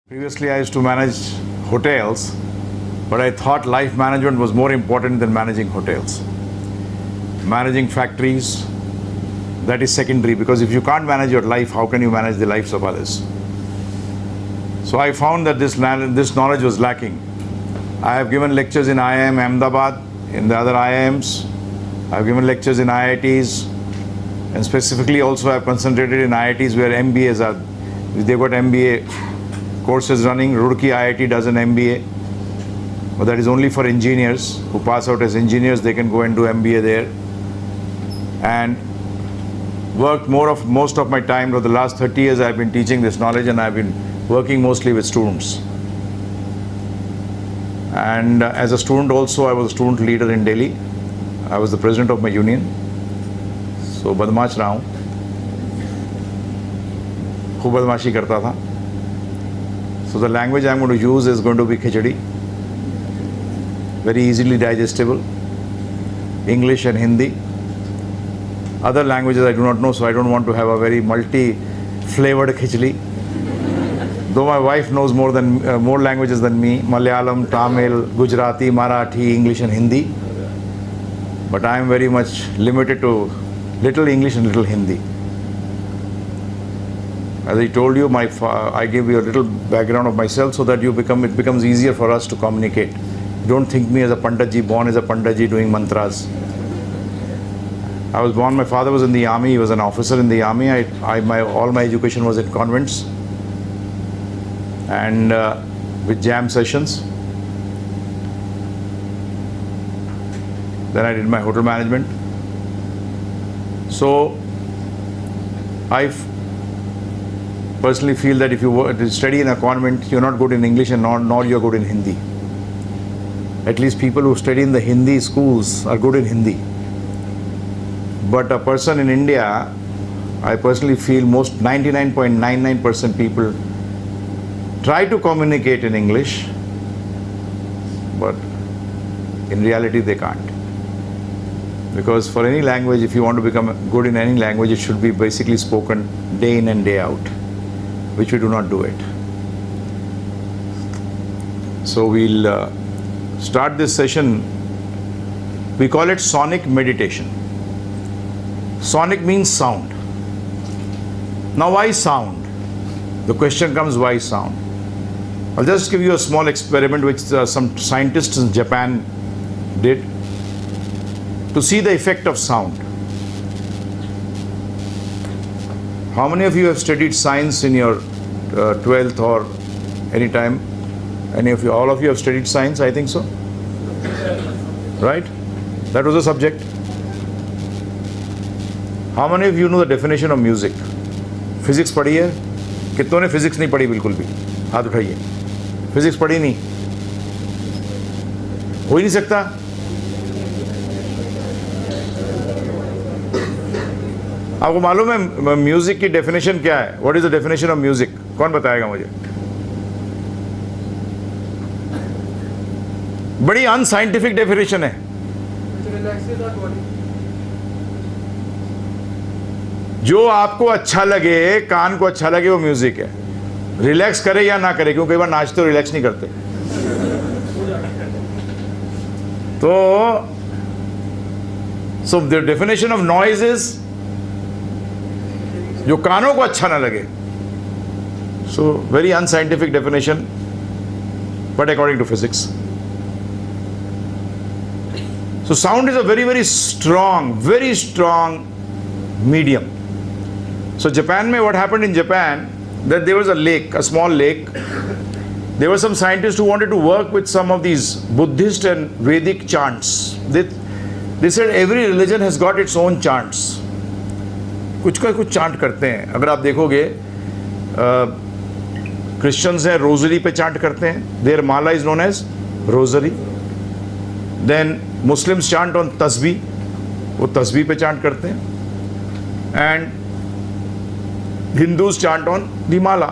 Previously, I used to manage hotels, but I thought life management was more important than managing hotels. Managing factories, that is secondary, because if you can't manage your life, how can you manage the lives of others? So I found that this knowledge was lacking. I have given lectures in IIM Ahmedabad, in the other IIMs. I have given lectures in IITs, and specifically also I have concentrated in IITs where MBAs are. They've got MBA courses running. Roorkee IIT does an MBA, but that is only for engineers who pass out as engineers. They can go and do MBA there. And worked most of my time for the last 30 years. I've been teaching this knowledge, and I've been working mostly with students. And as a student also, I was a student leader in Delhi. I was the president of my union. So badmash raha hu. Khub badmashi karta tha. So the language I'm going to use is going to be khichdi, very easily digestible, English and Hindi. Other languages I do not know, so I don't want to have a very multi-flavored khichdi. Though my wife knows more languages than me, Malayalam, Tamil, Gujarati, Marathi, English and Hindi. But I am very much limited to little English and little Hindi. As I told you, I give you a little background of myself so that it becomes easier for us to communicate. Don't think me as a Panditji, born as a Panditji doing mantras. I was born, my father was in the army, he was an officer in the army. All my education was in convents and with jam sessions. Then I did my hotel management. So I personally feel that if you study in a convent, you're not good in English and nor you're good in Hindi. At least people who study in the Hindi schools are good in Hindi. But a person in India, I personally feel most 99.99% people try to communicate in English, but in reality they can't. Because for any language, if you want to become good in any language, it should be basically spoken day in and day out, which we do not do it. So we'll start this session. We call it sonic meditation. Sonic means sound. Now why sound? The question comes, why sound? I'll just give you a small experiment which some scientists in Japan did to see the effect of sound. How many of you have studied science in your 12th or any time? All of you have studied science, I think so? Right? That was the subject. How many of you know the definition of music? Physics पढ़ी है? कितनों ने physics नहीं पढ़ी बिल्कुल भी? हाथ उठाइए. Physics पढ़ी नहीं? हो ही नहीं सकता. आपको मालूम है म्यूजिक की डेफिनेशन क्या है? What is the definition of music? कौन बताएगा मुझे? बड़ी अनसाइंटिफिक डेफिनेशन है. जो आपको अच्छा लगे, कान को अच्छा लगे, वो म्यूजिक है. रिलैक्स करे या ना करे, क्योंकि कई बार नाचते हो रिलैक्स नहीं करते. तो so the definition of noise is जो कानों को अच्छा ना लगे. So very unscientific definition, but according to physics. So sound is a very strong medium. So Japan, what happened in Japan, that there was a lake, a small lake. There were some scientists who wanted to work with some of these Buddhist and Vedic chants. They said every religion has got its own chants. कुछ का कुछ chant करते हैं. अगर आप देखोगे Christians हैं rosary पे चांट करते हैं. There mala is known as rosary. Then Muslims chant on तस्बी, वो तस्बी पे चांट करते हैं. And Hindus chant on the mala.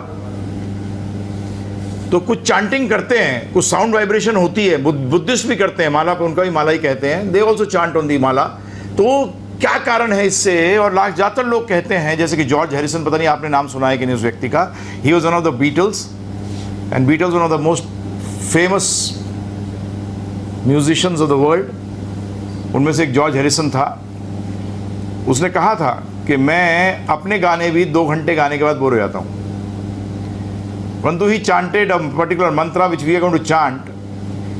तो कुछ चांटिंग करते हैं, कुछ साउंड वाइब्रेशन होती है. बुद्धिस्ट भी करते हैं, माला पे उनका भी माला ही कहते हैं. They also chant on the mala. तो क्या कारण है इससे? और ज़्यादातर लोग कहते हैं, जैसे कि जॉर्ज हैरिसन, पता नहीं आपने नाम सुना है कि नहीं उस व्यक्ति का. He was one of the Beatles. and Beatles one of the most famous musicians of the world, उनमें से एक जॉर्ज हैरिसन था। उसने कहा था कि मैं अपने गाने भी 2 घंटे गाने के बाद बोर हो जाता हूँ। परंतु ही chanted a particular mantra which we are going to chant.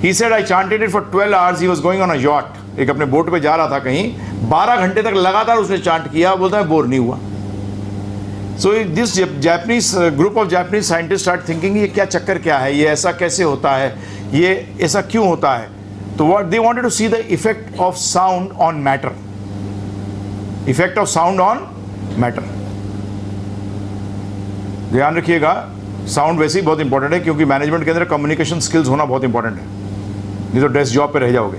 He said I chanted it for 12 hours. He was going on a yacht. एक अपने बोट पे जा रहा था कहीं, 12 घंटे तक लगातार उसने चांट किया। बोलता है बोर नहीं हुआ। So this Japanese group of Japanese scientists start thinking ये क्या चक्कर क्या है, ये ऐसा कैसे होता है, ये ऐसा क्यों होता है। तो what they wanted to see the effect of sound on matter, effect of sound on matter। ध्यान रखिएगा, साउंड वैसे ही बहुत इंपॉर्टेंट है, क्योंकि मैनेजमेंट के अंदर कम्युनिकेशन स्किल्स होना बहुत इंपॉर्टेंट है, नहीं तो डेस्क जॉब पे रह जाओगे।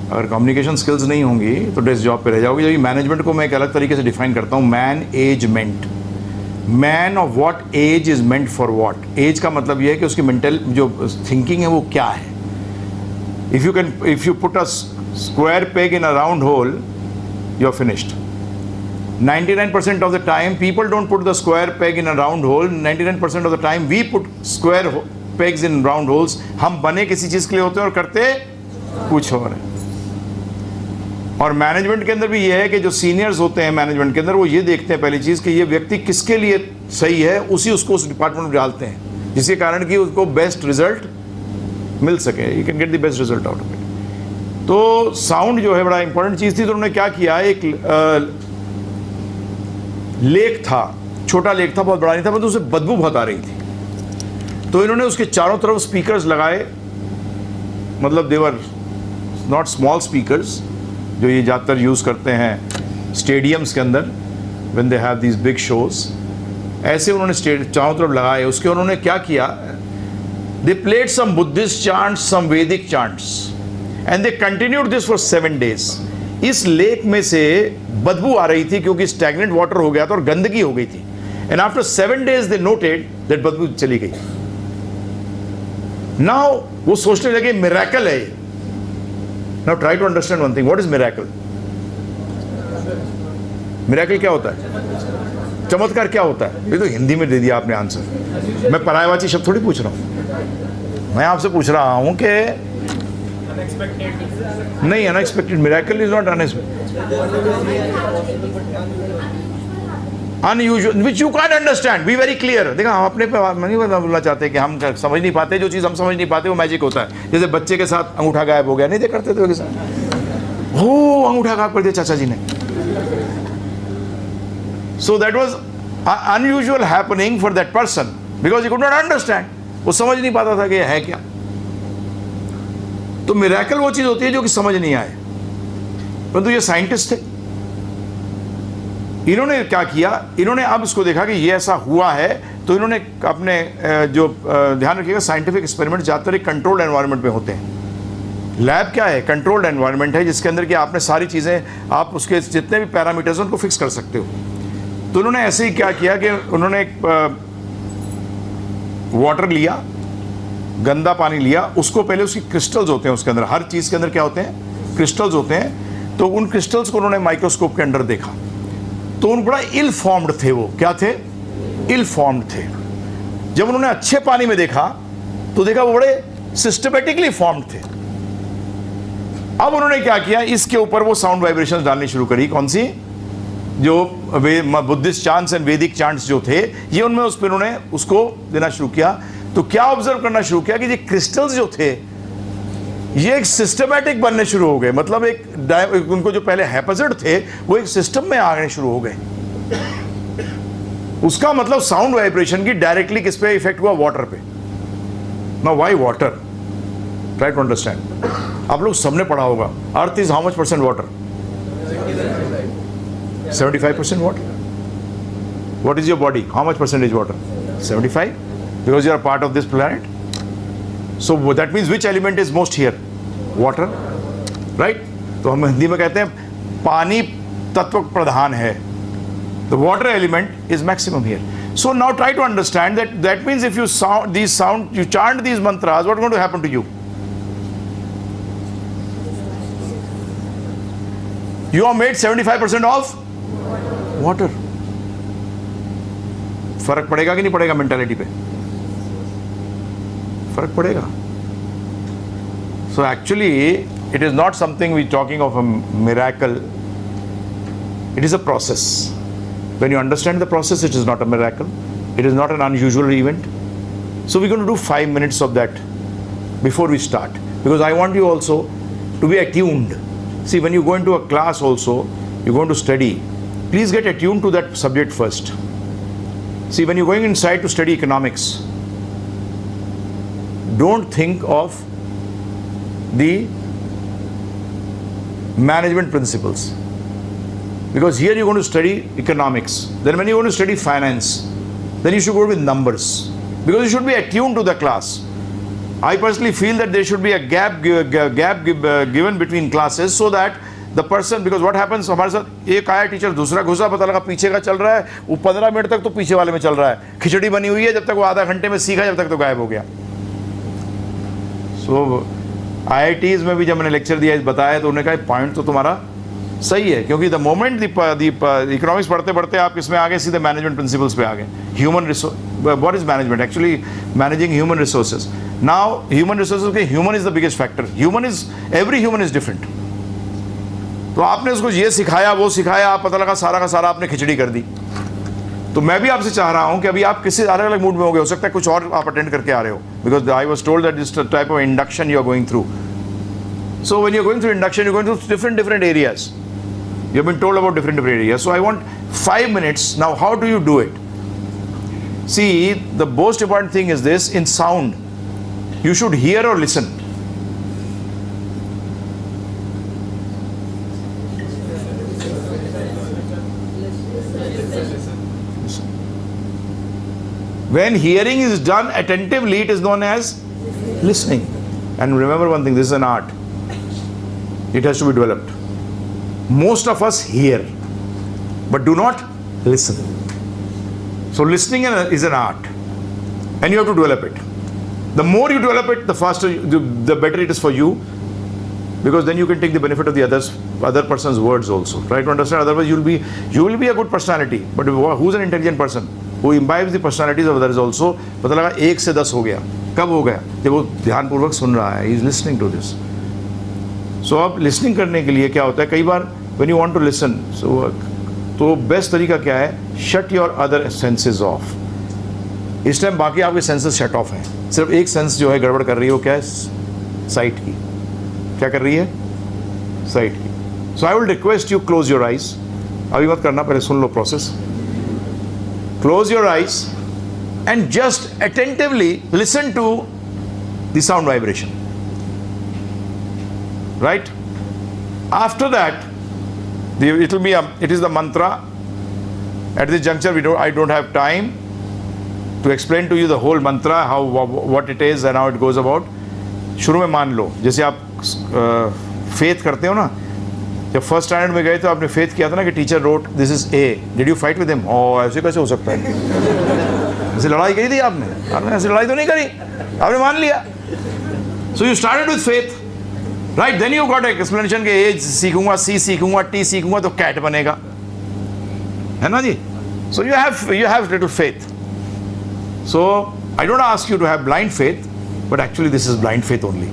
अगर कम्युनिकेशन स्किल्स नहीं होंगी तो डेस्क जॉब पे रह जाओगे। जबकि मैनेजमेंट को मैं एक अलग तरीके से डिफाइन करता हूँ, management, man of what age is meant for what. Age का मतलब यह है कि उसकी मेंटल जो थिंकिंग है वो क्या है। If you put a square peg in a round hole, you are finished. 99% of the time people don't put the square peg in a round hole. 99% of the time we put square pegs in round holes. हम बने किसी चीज़ के लिए होते हैं और करते कुछ और है। और मैनेजमेंट के अंदर भी ये है कि जो सीनियर्स होते हैं मैनेजमेंट के अंदर, वो ये देखते हैं पहली चीज़ कि ये व्यक्ति किसके लिए सही है, उसको उस डिपार्टमेंट में डालते हैं, जिसके कारण कि उसको बेस्ट रिजल्ट मिल सके, you can get the best result out of it. तो साउंड जो है बड़ा इंपॉर्टेंट चीज़ थी। तो उन्होंने क्या किया, एक लेक था, छोटा लेक था, बहुत बड़ा नहीं था, परंतु उसे बदबू बहुत आ रही थी। तो इन्होंने उसके चारों तरफ स्पीकर्स लगाए, मतलब देवर नॉट स्मॉल स्पीकर्स जो ये ज़्यादातर यूज़ करते हैं स्टेडियम्स के अंदर when they have these big shows. ऐसे उन्होंने चारों तरफ लगाए। उसके उन्होंने क्या किया, they played some Buddhist chants, some Vedic chants, and they continued this for 7 days। इस लेक में से बदबू आ रही थी क्योंकि स्टैग्नेंट वाटर हो गया था और गंदगी हो गई थी। And after 7 days they noted that बदबू चली गई। नाउ वो सोचने लगे मिरेकल है। Now try to understand one thing, what is miracle? Miracle क्या होता है? चमत्कार क्या होता है? ये तो हिंदी में दे दिया आपने आंसर। मैं परायवाची शब्द थोड़ी पूछ रहा हूं, मैं आपसे पूछ रहा हूं कि नहीं, unexpected. Miracle is not unusual which you can understand, be very clear. देखा, हम अपने पे नहीं बोलना चाहते कि हम समझ नहीं पाते, जो चीज़ हम समझ नहीं पाते वो मैजिक होता है। जैसे बच्चे के साथ अंगूठा गायब हो गया, नहीं देख करते थे साथ, हो अंगूठा गायब कर दिया चाचा जी ने। So that was unusual happening for that person because he could not understand, वो समझ नहीं पाता था कि है क्या। तो मिरेकल वो चीज़ होती है जो कि समझ नहीं आए, परंतु ये साइंटिस्ट थे। इन्होंने क्या किया, इन्होंने अब इसको देखा कि ये ऐसा हुआ है, तो इन्होंने अपने जो ध्यान रखिएगा, साइंटिफिक एक्सपेरिमेंट ज़्यादातर एक कंट्रोल्ड एनवायरनमेंट में होते हैं। लैब क्या है? कंट्रोल्ड एनवायरनमेंट है, जिसके अंदर कि आपने सारी चीज़ें, आप उसके जितने भी पैरामीटर्स उनको फिक्स कर सकते हो। तो उन्होंने ऐसे ही क्या किया कि उन्होंने एक वाटर लिया, गंदा पानी लिया, उसको पहले उसकी क्रिस्टल्स होते हैं उसके अंदर, हर चीज़ के अंदर क्या होते हैं? क्रिस्टल्स होते हैं। तो उन क्रिस्टल्स को उन्होंने माइक्रोस्कोप के अंदर देखा, तो उन बड़ा इल फॉर्म्ड थे। वो क्या थे? इल फॉर्म्ड थे। जब उन्होंने अच्छे पानी में देखा तो देखा वो बड़े सिस्टमेटिकली फॉर्म्ड थे। अब उन्होंने क्या किया, इसके ऊपर वो साउंड वाइब्रेशंस डालनी शुरू करी। कौन सी? जो बुद्धिस्ट चांट्स एंड वैदिक चांट्स जो थे, ये उनमें उस पर उन्होंने उसको देना शुरू किया। तो क्या ऑब्जर्व करना शुरू किया कि ये क्रिस्टल्स जो थे ये एक सिस्टमैटिक बनने शुरू हो गए। मतलब एक उनको जो पहले हैपोजेड थे वो एक सिस्टम में आने शुरू हो गए। उसका मतलब साउंड वाइब्रेशन की डायरेक्टली किस पे इफेक्ट हुआ? वाटर पे। Now why water? Try to understand. आप लोग सबने पढ़ा होगा, earth is how much percent water? 75% water. What is your body? How much percentage water? 75, because you are part of this planet. So that means which element is most here? Water, right? तो हम हिंदी में कहते हैं पानी तत्व प्रधान है। The water element is maximum here. So now try to understand that means if you you chant these mantras, what's going to happen to you? You are made 75% of water. फर्क पड़ेगा कि नहीं पड़ेगा मेंटालिटी पे? फर्क पड़ेगा. So actually it is not something we talking of a miracle. It is a process. When you understand the process, it is not a miracle. It is not an unusual event. So we're going to do 5 minutes of that before we start, because I want you also to be attuned. See, when you go into a class also, you're going to study, please get attuned to that subject first. See, when you're going inside to study economics, don't think of the management principles, because here you're going to study economics. Then when you're going to study finance, then you should go with numbers, because you should be attuned to the class. I personally feel that there should be a gap given between classes, so that the person, because what happens, हमारे साथ एक आया teacher, दूसरा घुसा, पता लगा पीछे का चल रहा है, वो 15 मिनट तक तो पीछे वाले में चल रहा है, खिचड़ी बनी हुई है, जब तक वो आधा घंटे में सीखा, जब तक तो गायब हो गया. So IITs में भी जब मैंने लेक्चर दिया, बताया, तो उन्होंने कहा पॉइंट तो तुम्हारा सही है, क्योंकि द मोमेंट इकोनॉमिक्स पढ़ते पढ़ते आप इसमें आ गए, सीधे मैनेजमेंट प्रिंसिपल्स पे आ गए. Human resource, what is management? Actually managing human resources. Now human resources के human is the biggest factor. Human is, every human is different. तो आपने उसको ये सिखाया, वो सिखाया, आप पता लगा सारा का सारा आपने खिचड़ी कर दी. तो मैं भी आपसे चाह रहा हूं कि अभी आप किसी अलग अलग मूड में हो गए, हो सकता है कुछ और आप अटेंड करके आ रहे हो, because I was told that this type of induction you are going through. So when you're going through induction, you're going through different areas. You've been told about different areas. So I want 5 minutes. Now how do you do it? See, the most important thing is this: in sound, you should hear or listen. When hearing is done attentively, it is known as listening. And remember one thing, this is an art. It has to be developed. Most of us hear, but do not listen. So listening is an art, and you have to develop it. The more you develop it, the faster, the better it is for you, because then you can take the benefit of the other person's words also. Try to understand. Otherwise, you will be a good personality, but who's an intelligent person who imbibes the personalities of others also? पता लगा 1 से 10 हो गया. कब हो गया? जब वो ध्यानपूर्वक सुन रहा है. He is listening to this. सो अब लिसनिंग करने के लिए क्या होता है, कई बार when you want to listen, तो बेस्ट तरीका क्या है, shut your other senses off. इस टाइम बाकी आपके सेंसेस शट ऑफ हैं, सिर्फ एक सेंस जो है गड़बड़ कर रही है, वो क्या है, साइट की. क्या कर रही है? साइट की. So I will request you, close your eyes. अभी मत करना, पहले सुन लो process. Close your eyes and just attentively listen to the sound vibration. Right? After that, it is the mantra. At this juncture, I don't have time to explain to you the whole mantra, what it is and how it goes about. शुरू में मान लो, जैसे आप faith करते हो ना, जब first standard में गए तो आपने फेथ किया था ना कि teacher wrote this is a, did you fight with him? ऐसे कैसे हो सकता है? ऐसे लड़ाई करी थी आपने ऐसे लड़ाई तो नहीं करी, आपने मान लिया. So you started with faith. Right, then you got एक एक्सप्लेनेशन के ए सीखूंगा, सी सीखूंगा, टी सीखूंगा तो कैट बनेगा, है ना जी? So you have little faith. So I don't ask you to have blind faith, but actually this is blind faith only.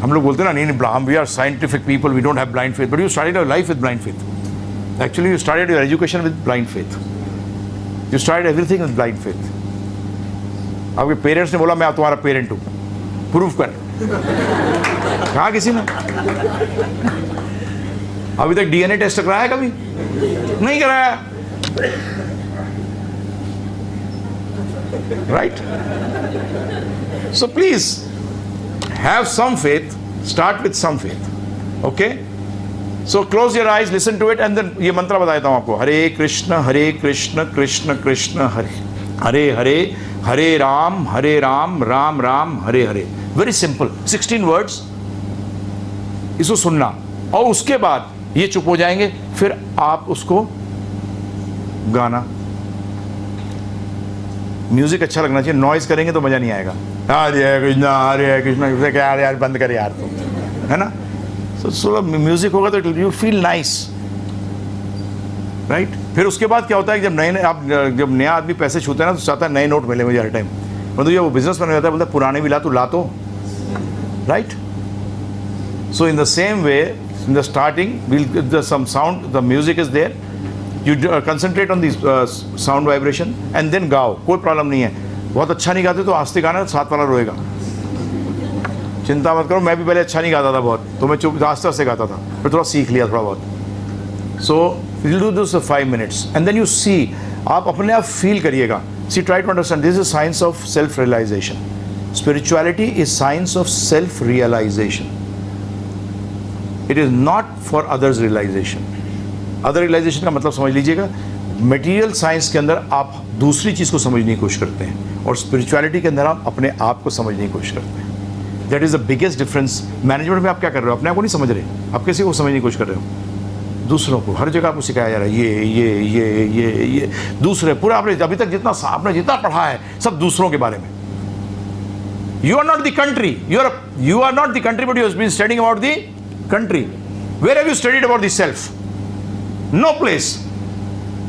हम लोग बोलते हैं ना, नहीं we are scientific people, we don't have blind faith, but you started your life with blind faith. Actually you started your education with blind faith. You started everything with blind faith. आपके parents ने बोला मैं तुम्हारा parent हूँ, prove कर. कहा किसी ने? अभी तक डीएनए टेस्ट कराया कभी? नहीं कराया. Right? So please have some faith, start with some faith. Okay? So close your eyes, listen to it, and then ये मंत्र बता देता हूं आपको. Hare Krishna Krishna Krishna Hare Hare Hare, Hare Ram Ram Ram Hare Hare. Very simple, 16 words. इसको सुनना, और उसके बाद ये चुप हो जाएंगे, फिर आप उसको गाना. म्यूजिक अच्छा लगना चाहिए, नॉइज करेंगे तो मजा नहीं आएगा. हरे कृष्णा क्या यार बंद कर यार तुम, है ना? सो म्यूजिक होगा तो यू फील नाइस. राइट? फिर उसके बाद क्या होता है, जब नया आदमी पैसे छूते हैं ना, तो चाहता है नए नोट मिले मुझे हर टाइम. मतलब ये वो बिजनेसमैन हो जाता है, बोलता है पुराने भी ला, तू ला तो, right. So in the same way, in the starting, there's some sound, the music is there. You concentrate on the sound vibration and then गाओ, कोई प्रॉब्लम नहीं है. बहुत अच्छा नहीं गाते तो आस्ते गाना, साथ वाला रोएगा. चिंता मत करो, मैं भी पहले अच्छा नहीं गाता था बहुत, तो मैं चुप आस्ते आस्ते गाता था, फिर थोड़ा सीख लिया थोड़ा बहुत. So we'll do this for 5 minutes and then you see, आप अपने आप फील करिएगा. See, try to understand, this is science of self-realization. Spirituality is science of self-realization. It is not for others' realization. Other realization का मतलब समझ लीजिएगा, material science के अंदर आप दूसरी चीज़ को समझने की कोशिश करते हैं और स्पिरिचुअलिटी के अंदर आप अपने आप को समझने की कोशिश करते हैं. That is the biggest difference. Management में आप क्या कर रहे हो, अपने आप को नहीं समझ रहे, आप किसी को समझने की कोशिश कर रहे हो. दूसरों को हर जगह आपको सिखाया जा रहा है ये दूसरे, पूरा आपने अभी तक जितना पढ़ा है सब दूसरों के बारे में. You are not the country, you are not the country, but you have been studying about the country. Where have you studied about the self? No place.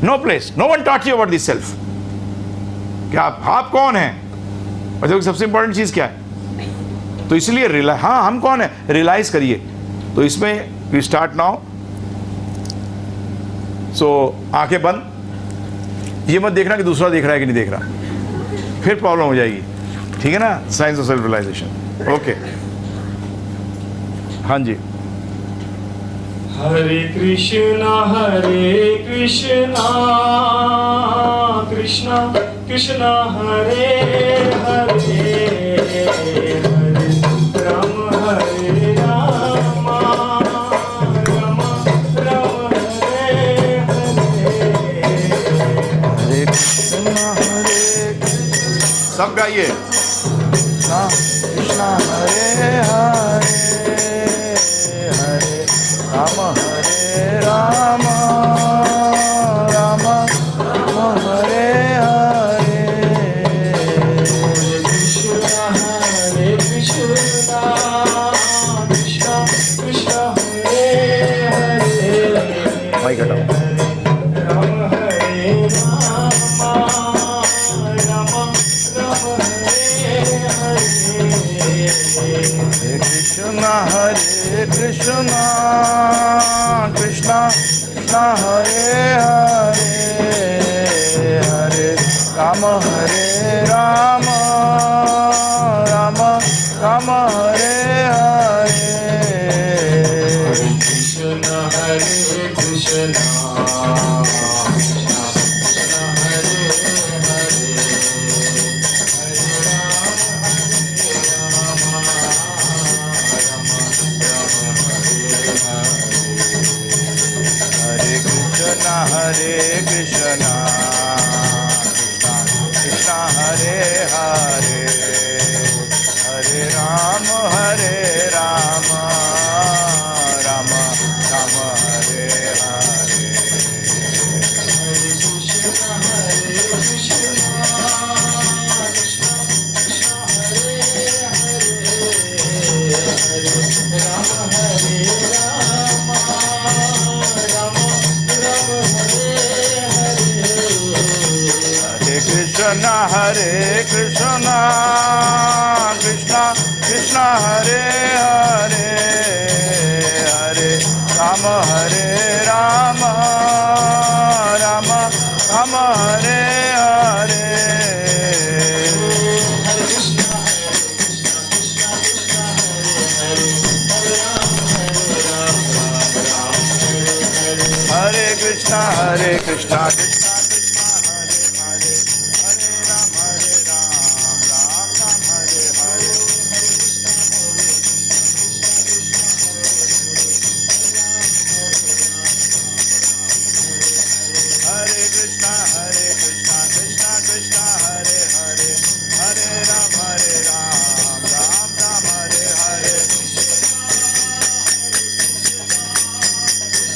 No place. No one taught you about the self. क्या आप कौन हैं? और देखो सबसे important चीज क्या है, तो इसलिए हाँ हम कौन है रियलाइज करिए. तो इसमें वी स्टार्ट नाउ. सो आंखें बंद. ये मत देखना कि दूसरा देख रहा है कि नहीं देख रहा, फिर प्रॉब्लम हो जाएगी. ठीक है ना, science of self realisation. Okay, हाँ जी. हरे कृष्णा कृष्णा कृष्णा हरे हरे, हरे राम राम राम हरे हरे. हरे कृष्णा सब गाइए. कृष्णा हरे हरे, हरे राम हरे राम, राम राम हरे हरे. कृष्णा हरे कृष्णा कृष्णा कृष्णा हरे हरे, माइक हटाओ. राम हरे राम राम राम हरे हरे. हरे कृष्णा कृष्णा कृष्णा हरे हरे, हरे राम राम राम हरे हरे. कृष्णा हरे कृष्णा कृष्णा हरे हरे, हरे हरे कृष्णा कृष्णा हरे हरे, हरे राम राम राम हरे हरे. हरे कृष्णा कृष्णा कृष्णा हरे हरे, हरे राम राम राम हरे हरे. हरे Krishna Krishna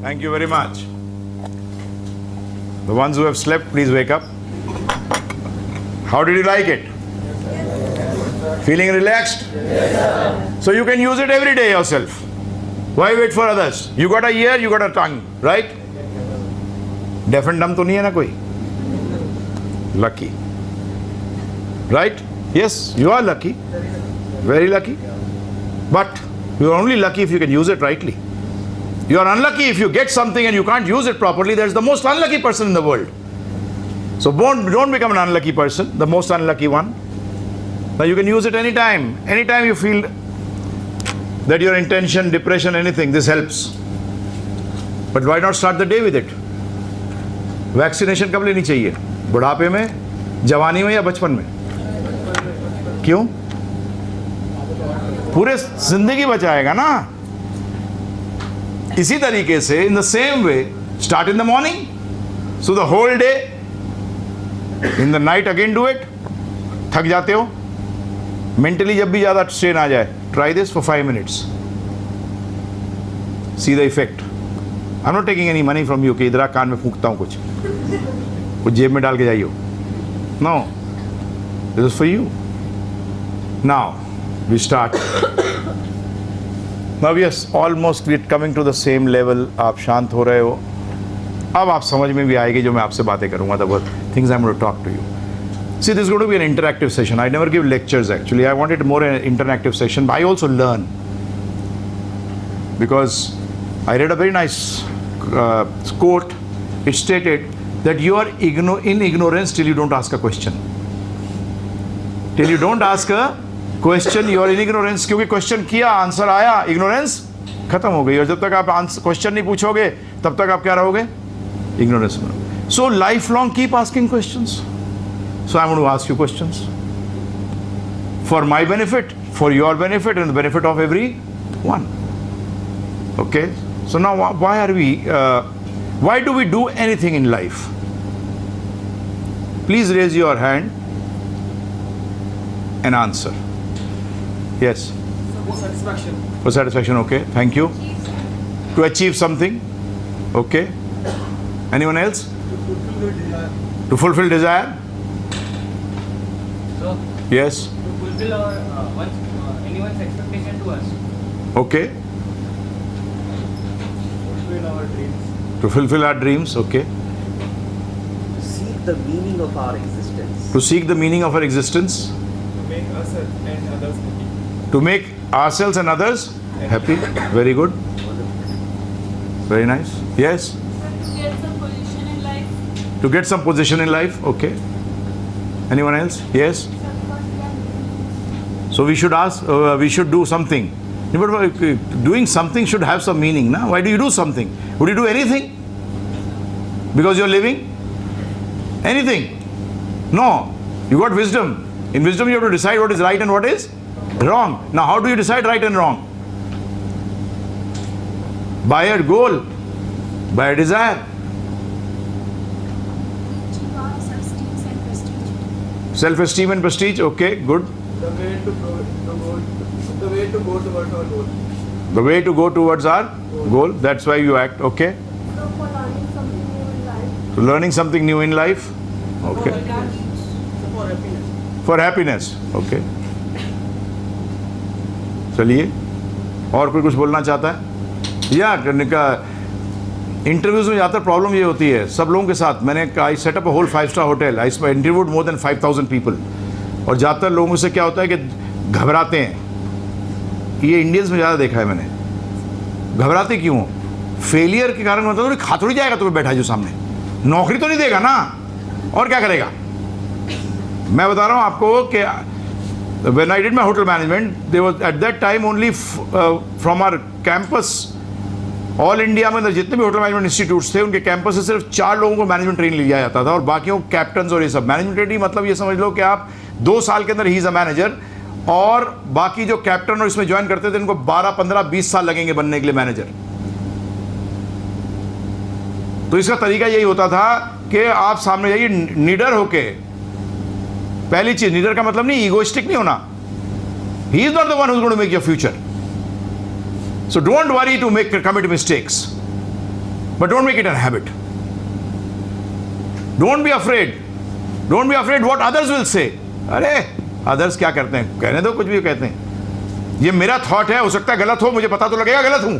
Thank you very much. The ones who have slept, please wake up. How did you like it? Feeling relaxed? So you can use it every day yourself. Why wait for others? You got a ear, you got a tongue, right? Deaf and dumb to nahi hai na koi? Lucky. Right? Yes, you are lucky. Very lucky. But you are only lucky if you can use it rightly. You are unlucky if you get something and you can't use it properly. That's the most unlucky person in the world. So don't become an unlucky person, the most unlucky one. Now you can use it anytime. Anytime you feel that your intention, depression, anything, this helps. But why not start the day with it? Vaccination कब लेनी चाहिए? बुढ़ापे में, जवानी में या बचपन में? क्यों? पूरे जिंदगी बचाएगा ना. इसी तरीके से in the same way start in the morning, so the whole day, in the night again do it. थक जाते हो mentally, जब भी ज़्यादा strain आ जाए, try this for 5 minutes, see the effect. I'm not taking any money from you कि इधर कान में फूंकता हूँ कुछ जेब में डाल के जाइयो. No, this is for you. Now we start. Now yes, almost we're coming to the same level. आप शांत हो रहे हो. अब आप समझ में भी आएगी जो मैं आपसे बातें करूँगा. The things I'm going to talk to you. See, this is going to be an interactive session. I never give lectures actually. I wanted more an interactive session. But I also learn. Because I read a very nice quote. It stated that you are in ignorance till you don't ask a question. Till you don't ask a question you are in ignorance. क्योंकि question किया, answer आया, ignorance खत्म हो गई. और जब तक आप क्वेश्चन नहीं पूछोगे तब तक आप क्या रहोगे? इग्नोरेंस में. So life long keep asking questions. So I am going to ask you questions for my benefit, for your benefit and the benefit of everyone. Okay, so now why are we why do we do anything in life? Please raise your hand and answer. Yes. For satisfaction. For satisfaction, okay. Thank you. To achieve something. Okay. Anyone else? To fulfill desire. So, Yes. to fulfill anyone's expectation to us. Okay. Fulfill our dreams. To fulfill our dreams. Okay. Seek the meaning of our existence. To seek the meaning of our existence. To make us and others happy. To make ourselves and others happy. Very good. Very nice. Yes. To get some position in life. To get some position in life. Okay. Anyone else? Yes. So we should ask, we should do something. But doing something should have some meaning, na? Why do you do something? Would you do anything? Because you're living? Anything? No. You got wisdom. In wisdom you have to decide what is right and what is wrong. Now how do you decide right and wrong? By a goal, by a desire. Self-esteem and prestige, okay, good. The way to go towards our goal. The way to go towards our goal, that's why you act, okay. So for learning something new in life. So learning something new in life, okay. For happiness. For happiness, okay. चलिए, और कोई कुछ बोलना चाहता है? या करने का इंटरव्यूज में ज़्यादातर प्रॉब्लम ये होती है सब लोगों के साथ. मैंने I set up a whole 5-star hotel. I interviewed more than 5,000 people. और ज़्यादातर लोगों से क्या होता है कि घबराते हैं. ये इंडियंस में ज़्यादा देखा है मैंने. घबराते क्यों? फेलियर के कारण मतलब खा थोड़ी जाएगा तुम्हें बैठा जो सामने. नौकरी तो नहीं देगा ना, और क्या करेगा. मैं बता रहा हूँ आपको कि when I did my hotel management, there was at that time only from our campus, all India में जितने भी होटल मैनेजमेंट इंस्टीट्यूट्स थे उनके कैंपस से सिर्फ 4 लोगों को मैनेजमेंट ट्रेनिंग लिया जाता था और बाकियों को कैप्टन और ये सब. मैनेजमेंट ट्रेनिंग मतलब ये समझ लो कि आप 2 साल के अंदर ही इज अ मैनेजर, और बाकी जो कैप्टन और इसमें ज्वाइन करते थे उनको 12, 15, 20 साल लगेंगे बनने के लिए मैनेजर. तो इसका तरीका यही होता था कि आप सामने जाइए निडर होके. पहली चीज, निडर का मतलब नहीं ईगोइस्टिक नहीं होना. He is not the one who is going to make your future. So don't worry to commit mistakes, but don't make it a habit. Don't be afraid. Don't be afraid what others will say. अरे others क्या करते हैं, कहने दो, कुछ भी कहते हैं. ये मेरा थॉट है, हो सकता है गलत हो, मुझे पता तो लगेगा गलत हूं.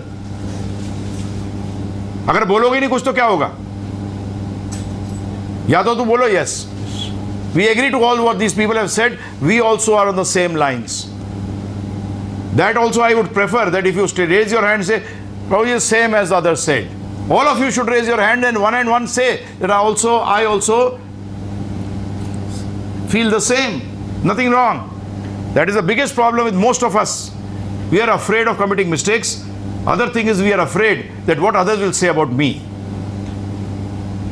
अगर बोलोगे नहीं कुछ तो क्या होगा. या तो तुम बोलो yes, we agree to all what these people have said, we also are on the same lines. That also I would prefer that if you raise your hand and say, probably the same as the others said. All of you should raise your hand and one say that I also feel the same. Nothing wrong. That is the biggest problem with most of us. We are afraid of committing mistakes. Other thing is we are afraid that what others will say about me.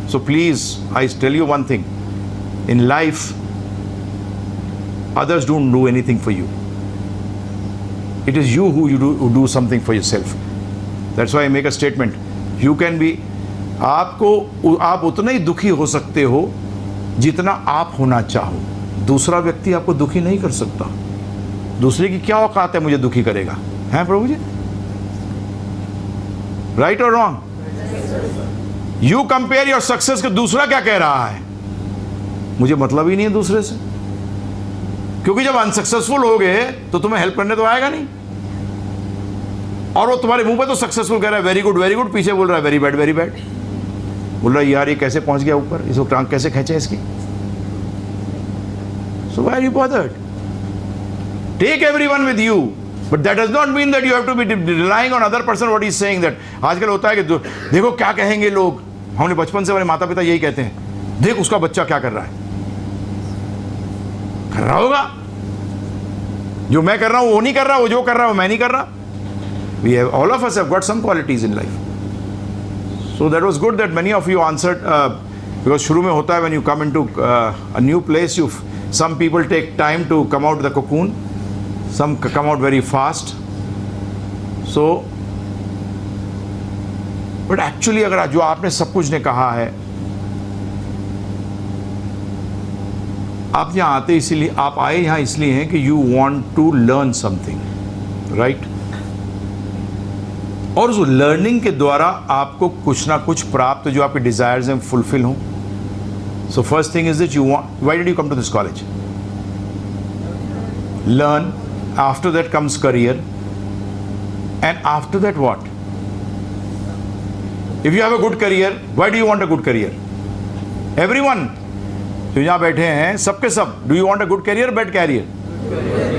So please, I tell you one thing. In life, others don't do anything for you. It is you who do something for yourself. That's why I make a statement. You can be, आप उतना ही दुखी हो सकते हो जितना आप होना चाहो. दूसरा व्यक्ति आपको दुखी नहीं कर सकता. दूसरे की क्या औकात है मुझे दुखी करेगा, हैं प्रभु जी? राइट और wrong? You compare your success कि दूसरा क्या कह रहा है. मुझे मतलब ही नहीं है दूसरे से, क्योंकि जब अनसक्सेसफुल हो गए तो तुम्हें हेल्प करने तो आएगा नहीं. और वो तुम्हारे मुंह पे तो सक्सेसफुल कह रहा है, वेरी गुड, पीछे बोल रहा है वेरी बैड. बोल रहा है यार ये कैसे पहुंच गया ऊपर, इसको टांग कैसे खींचे इसकी. So why are you bothered? Take everyone with you, but that does not mean that you have to be relying on other person what he is saying. That आजकल होता है कि देखो क्या कहेंगे लोग. हमने बचपन से हमारे माता पिता यही कहते हैं, देख उसका बच्चा क्या कर रहा है. कर रहा होगा, जो मैं कर रहा हूं वो नहीं कर रहा, वो जो कर रहा है वो मैं नहीं कर रहा. All of us have got some qualities in life. So that was good that many of you answered, because शुरू में होता है when you come into a new place, some people take time to come out of the cocoon, some come out very fast. So, but actually अगर जो आपने सब कुछ ने कहा है, आप यहाँ आते इसलिए, आप आए यहाँ इसलिए हैं कि you want to learn something, right? और उस लर्निंग के द्वारा आपको कुछ ना कुछ प्राप्त, जो आपके डिजायर्स हैं फुलफिल हों. So first thing is that you want, why did you come to this college? Learn. After that comes career, and after that what? If you have a good career, why do you want a good career? Everyone जो यहां बैठे हैं सबके सब, do you want a good career, bad career?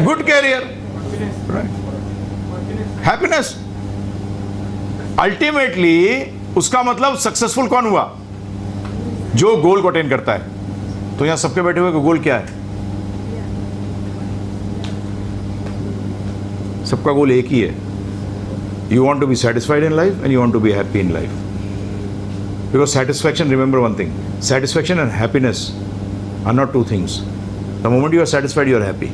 Good career, happiness. Ultimately उसका मतलब successful कौन हुआ? जो गोल को अटेन करता है. तो यहां सबके बैठे हुए का गोल क्या है? सबका गोल एक ही है. You want to be satisfied in life and you want to be happy in life. Because satisfaction, remember one thing, satisfaction and happiness are not two things. The moment you are satisfied, you are happy.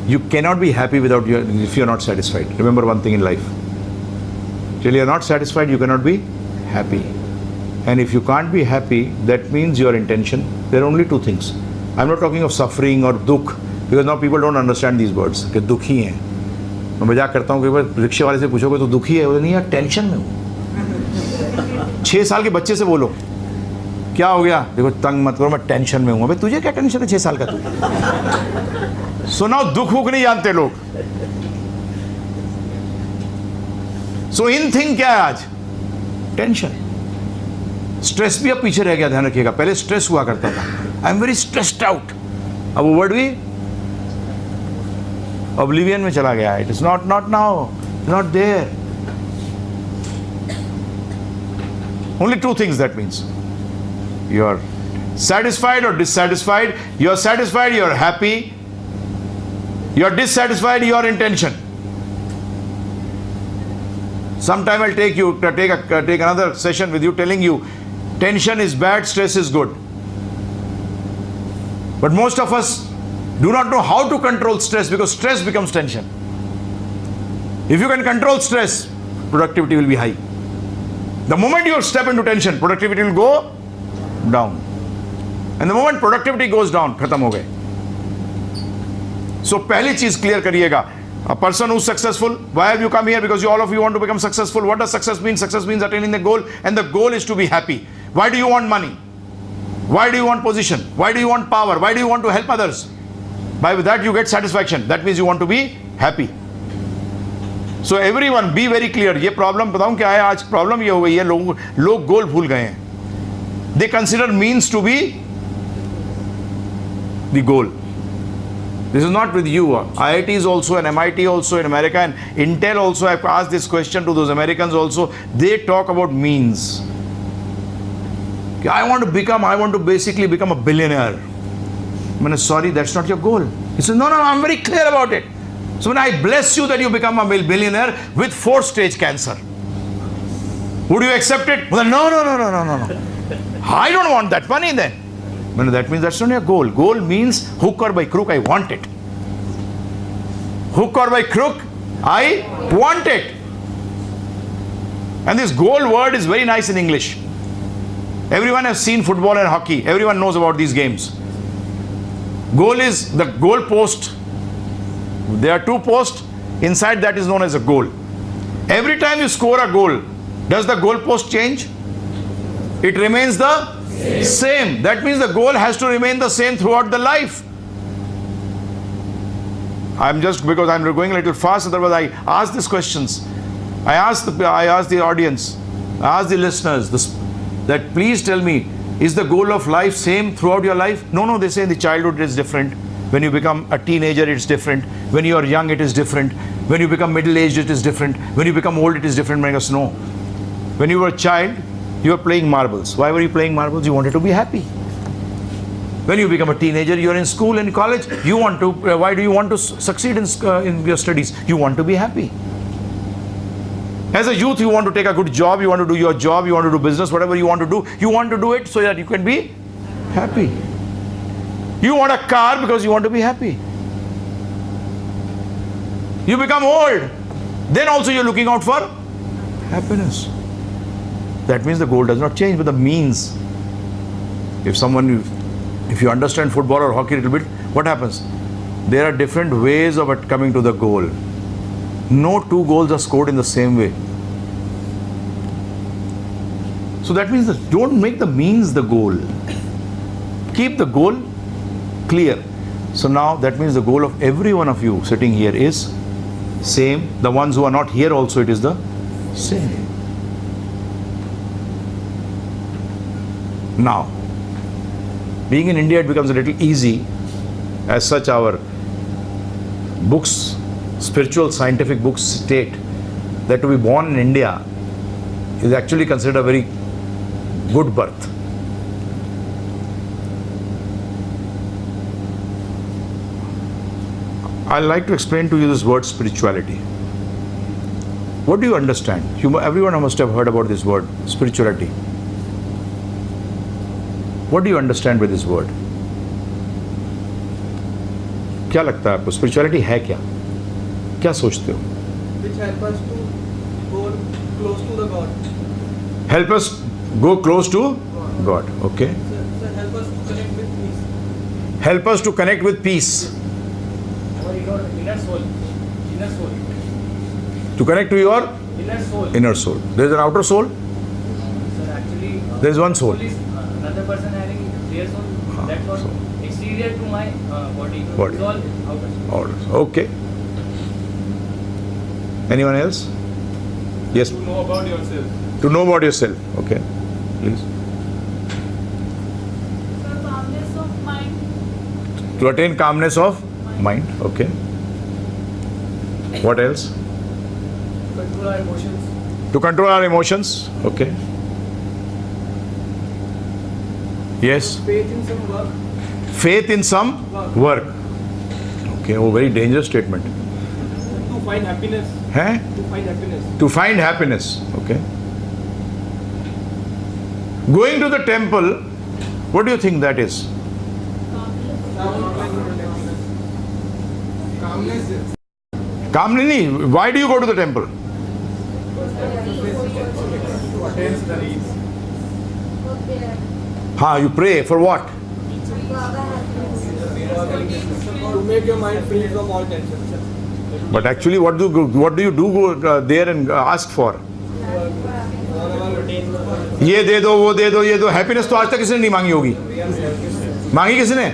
You cannot be happy if you are not satisfied. Remember one thing in life. Till you are not satisfied, you cannot be happy. And if you can't be happy, that means your intention. There are only two things. I'm not talking of suffering or dukh, because now people don't understand these words. कि दुखी हैं. मैं मजाक करता हूँ कि बार रिक्शे वाले से पूछोगे तो दुखी है, बोले नहीं यार टेंशन में हूँ. 6 साल के बच्चे से बोलो क्या हो गया, देखो तंग मत करो मैं टेंशन में हूँ. अबे तुझे क्या टेंशन है 6 साल का तू. सुनाओ दुख वुख नहीं जानते लोग. सो इन थिंग क्या है आज, टेंशन. स्ट्रेस भी अब पीछे रह गया, ध्यान रखिएगा. पहले स्ट्रेस हुआ करता था, I am very stressed out. अब वो वर्ड भी oblivion में चला गया. It is not now, not there. Only two things that means. You are satisfied or dissatisfied. You are satisfied, you are happy. You are dissatisfied, your intention. Sometime I'll take another session with you telling you tension is bad, stress is good. But most of us do not know how to control stress, because stress becomes tension. If you can control stress, productivity will be high. The moment you step into tension, productivity will go down. And the moment productivity goes down, खत्म हो गए. So पहली चीज clear करिएगा. A person who's successful, why have you come here? Because all of you want to become successful. What does success mean? Success means attaining the goal, and the goal is to be happy. Why do you want money? Why do you want position? Why do you want power? Why do you want to help others? By that you get satisfaction. That means you want to be happy. So everyone be very clear. ये problem बताऊं क्या है आज? Problem ये हो गई है, लोग goal भूल गए हैं. They consider means to be the goal. This is not with you. IITs also and MIT also in America and Intel also. I've asked this question to those Americans also. They talk about means. I want to basically become a billionaire. I mean, sorry, that's not your goal. He says, no, I'm very clear about it. So when I bless you that you become a billionaire with 4-stage cancer, would you accept it? Well, no. I don't want that money then. Well, that means that's not your goal. Goal means hook or by crook, I want it. Hook or by crook, I want it. And this goal word is very nice in English. Everyone has seen football and hockey. Everyone knows about these games. Goal is the goal post. There are 2 posts. Inside that is known as a goal. Every time you score a goal, does the goal post change? It remains the same. That means the goal has to remain the same throughout the life. Because I'm going a little fast, otherwise I ask these questions. I ask the audience, I ask the listeners that please tell me, is the goal of life same throughout your life? No, they say in the childhood it is different. When you become a teenager, it's different. When you are young, it is different. When you become middle-aged, it is different. When you become old, it is different. No. When you were a child, you were playing marbles. Why were you playing marbles? You wanted to be happy. When you become a teenager, you are in school and college. Why do you want to succeed in your studies? You want to be happy. As a youth, you want to take a good job. You want to do your job. You want to do business. Whatever you want to do, you want to do it so that you can be happy. You want a car because you want to be happy. You become old. Then also you're looking out for happiness. That means the goal does not change, but the means. If you understand football or hockey a little bit, what happens? There are different ways of coming to the goal. No 2 goals are scored in the same way. So that means that don't make the means the goal. Keep the goal clear. So now that means the goal of every one of you sitting here is same. The ones who are not here also, it is the same. Now, being in India, it becomes a little easy. As such, our books, spiritual scientific books state that to be born in India is actually considered a very good birth. I like to explain to you this word spirituality. What do you understand? Everyone must have heard about this word, spirituality. What do you understand with this word? क्या लगता है आपको spirituality है क्या? क्या सोचते हो? which help us to go close to the God. Help us go close to God. Okay. Sir, help us to connect with peace. Help us to connect with peace. Our inner soul. Inner soul. To connect to your Inner soul. inner soul. There is an outer soul. Sir, actually, There is one soul. is another person having their soul. That's what exterior to my body. Body. It's all outer soul. Outer. Okay. Anyone else? Yes. To know about yourself. To know about yourself. Okay. Please. So calmness of mind. To attain calmness of mind. Okay. What else? Control our emotions. To control our emotions. Okay. Yes. Faith in some work. Faith in some work. Okay. Oh, very dangerous statement. To find happiness. Huh? To find happiness. To find happiness. Okay. Going to the temple, what do you think that is? Calmness. Kamlini, why do you go to the temple? To attain the needs. Okay. Ha, you pray for what? To make your mind free from all tensions. But actually, what do you do go there and ask for? ये दे दो, वो दे दो, ये दो. Happiness तो आज तक किसने नहीं मांगी होगी? मांगी किसने?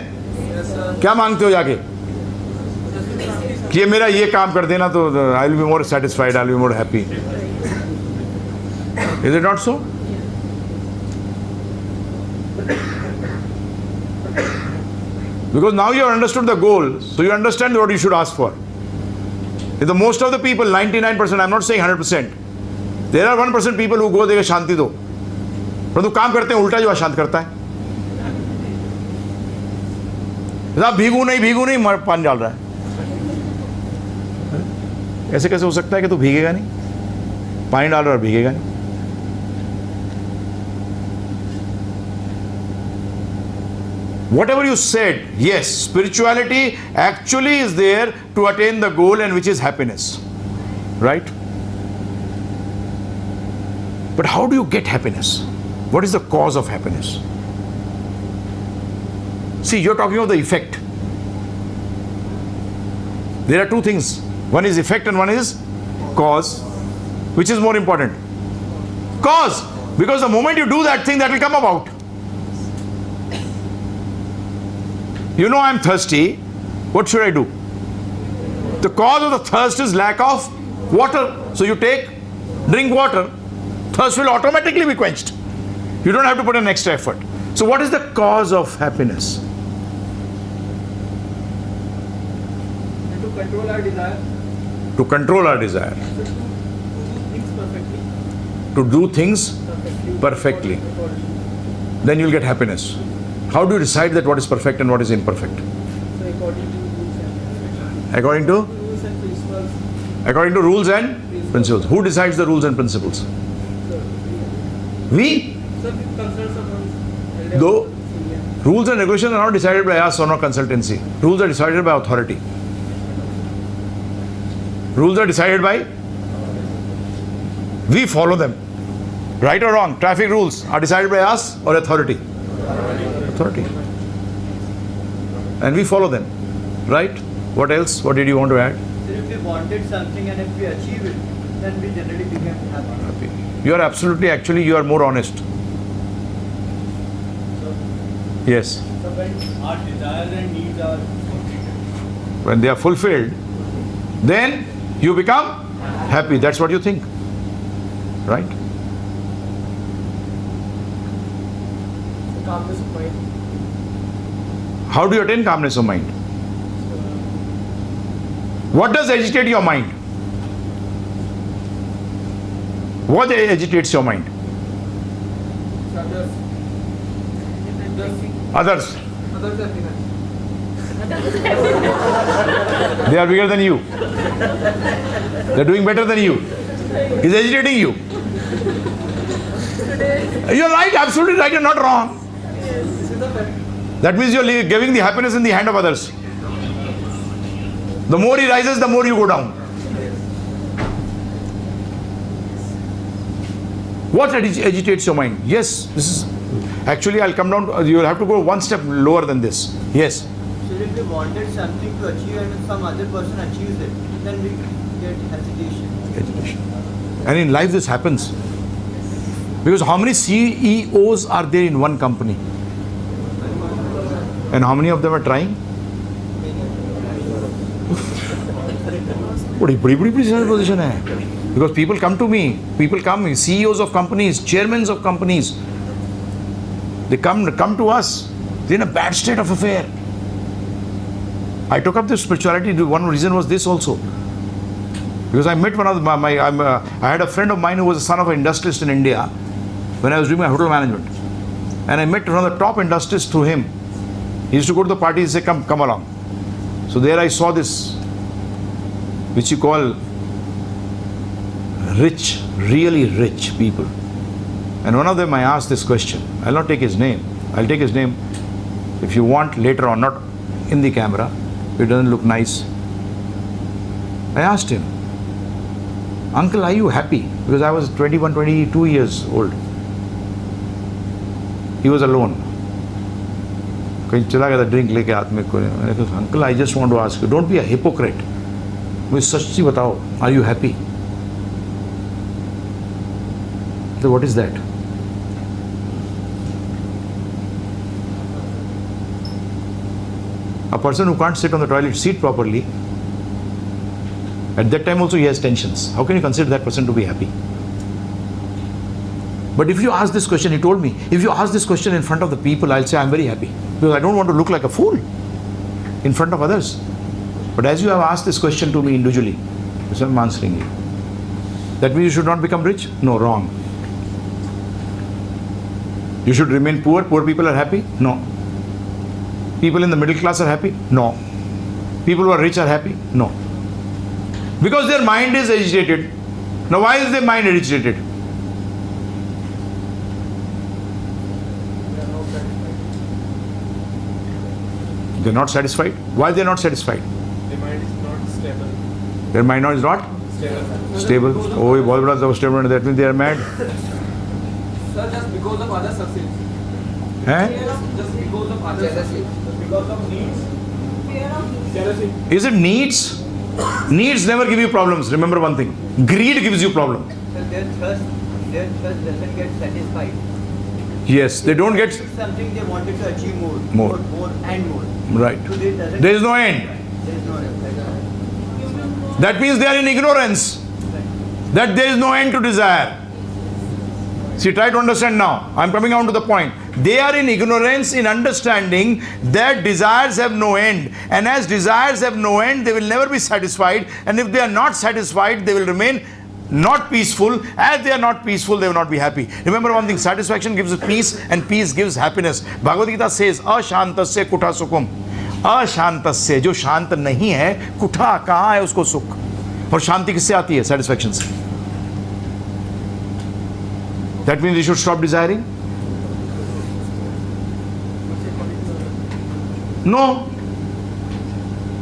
क्या मांगते हो जाके? कि ये मेरा ये काम कर देना तो I will be more satisfied, I will be more happy. Is it not so? Because now you have understood the goal, so you understand what you should ask for. The most of the people, 99%, I'm not saying 100%, there are 1% people who go, they शांति दो, परंतु काम करते हैं उल्टा जो अशांत करता है. साहब भीगू नहीं मर पानी डाल रहा है. ऐसे कैसे हो सकता है कि तू भीगेगा नहीं? पानी डाल रहा है और भीगेगा नहीं. Whatever you said, yes, spirituality actually is there to attain the goal, and which is happiness. Right? But how do you get happiness? What is the cause of happiness? See, you're talking of the effect. There are two things. One is effect and one is cause. Which is more important? Cause. Because the moment you do that thing, that will come about. You know I'm thirsty. What should I do? The cause of the thirst is lack of water. So you drink water. Thirst will automatically be quenched. You don't have to put an extra effort. So what is the cause of happiness? To control our desire. To control our desire. To do things To perfectly. do things perfectly. Then you'll get happiness. How do you decide that what is perfect and what is imperfect? So According to? rules and principles. According to rules and principles. Who decides the rules and principles? We? So it concerns someone's Though rules and regulations are not decided by us or no consultancy. Rules are decided by authority. Rules are decided by? We follow them. Right or wrong? Traffic rules are decided by us or authority? Authority. And we follow them. Right? What else? What did you want to add? So if we wanted something and if we achieve it, then we generally become happy. Happy. You are absolutely, actually, you are more honest. Yes. So when our desires and needs are completed, When they are fulfilled, then you become happy. That's what you think. Right? calmness of mind. How do you attain calmness of mind? What does agitate your mind? What agitates your mind? Others. Others. Others happiness. They are bigger than you. They're doing better than you. He's agitating you. You're right, absolutely right, you're not wrong. That means you're giving the happiness in the hand of others. The more he rises, the more you go down. What agitates your mind? Yes, this is actually, I'll come down to, you'll have to go one step lower than this. Yes. So if we wanted something to achieve and some other person achieves it, then we get hesitation. And in life this happens. Because how many CEOs are there in one company? And how many of them are trying? Bड़ी position hai. Because people come to me, CEOs of companies, chairmen of companies, they come to us. They're in a bad state of affair. I took up this spirituality. One reason was this also. Because I met one of I had a friend of mine who was the son of an industrialist in India when I was doing my hotel management. And I met one of the top industrialists through him. He used to go to the parties and say, come along. So there I saw this, which you call rich, really rich people. And one of them I asked this question. I'll not take his name. I'll take his name if you want later on, not in the camera. It doesn't look nice. I asked him, Uncle, are you happy? Because I was 21, 22 years old. He was alone. कहीं चला गया था drink लेके हाथ में कोई. मैंने कहा, Uncle, I just want to ask you, don't be a hypocrite. मुझे सच्ची बताओ, are you happy? So what is that? A person who can't sit on the toilet seat properly, at that time also he has tensions. How can you consider that person to be happy? But if you ask this question, he told me, if you ask this question in front of the people, I'll say I'm very happy. Because I don't want to look like a fool in front of others. But as you have asked this question to me individually, so I'm answering you. That means you should not become rich? No, wrong. You should remain poor. Poor people are happy? No. People in the middle class are happy? No. People who are rich are happy? No. Because their mind is agitated. Now why is their mind agitated? They're not satisfied. Why they're not satisfied? Their mind is not stable. Their mind is not stable. Oh, ये बहुत बड़ा stable. That means they are mad. Sir, just because of other success. Eh? Just because of other success. Because of needs. Fear of Jealousy. Is it needs? Needs never give you problems. Remember one thing. Greed gives you problem. So their thirst doesn't get satisfied. Yes, they don't get Something they wanted to achieve more and more. right. So they doesn't. There is no end. There is no end. That means they are in ignorance. That there is no end to desire. See, try to understand now. I'm coming on to the point. They are in ignorance in understanding that desires have no end. And as desires have no end, they will never be satisfied. And if they are not satisfied, they will remain not peaceful. As they are not peaceful, they will not be happy. Remember one thing, satisfaction gives peace and peace gives happiness. Bhagavad Gita says, Ashantasya kutha sukham. Ashantasya, जो शांत नहीं है, कुठा कहाँ है उसको सुख. और शांति किससे आती है? Satisfaction से. That means we should stop desiring? No.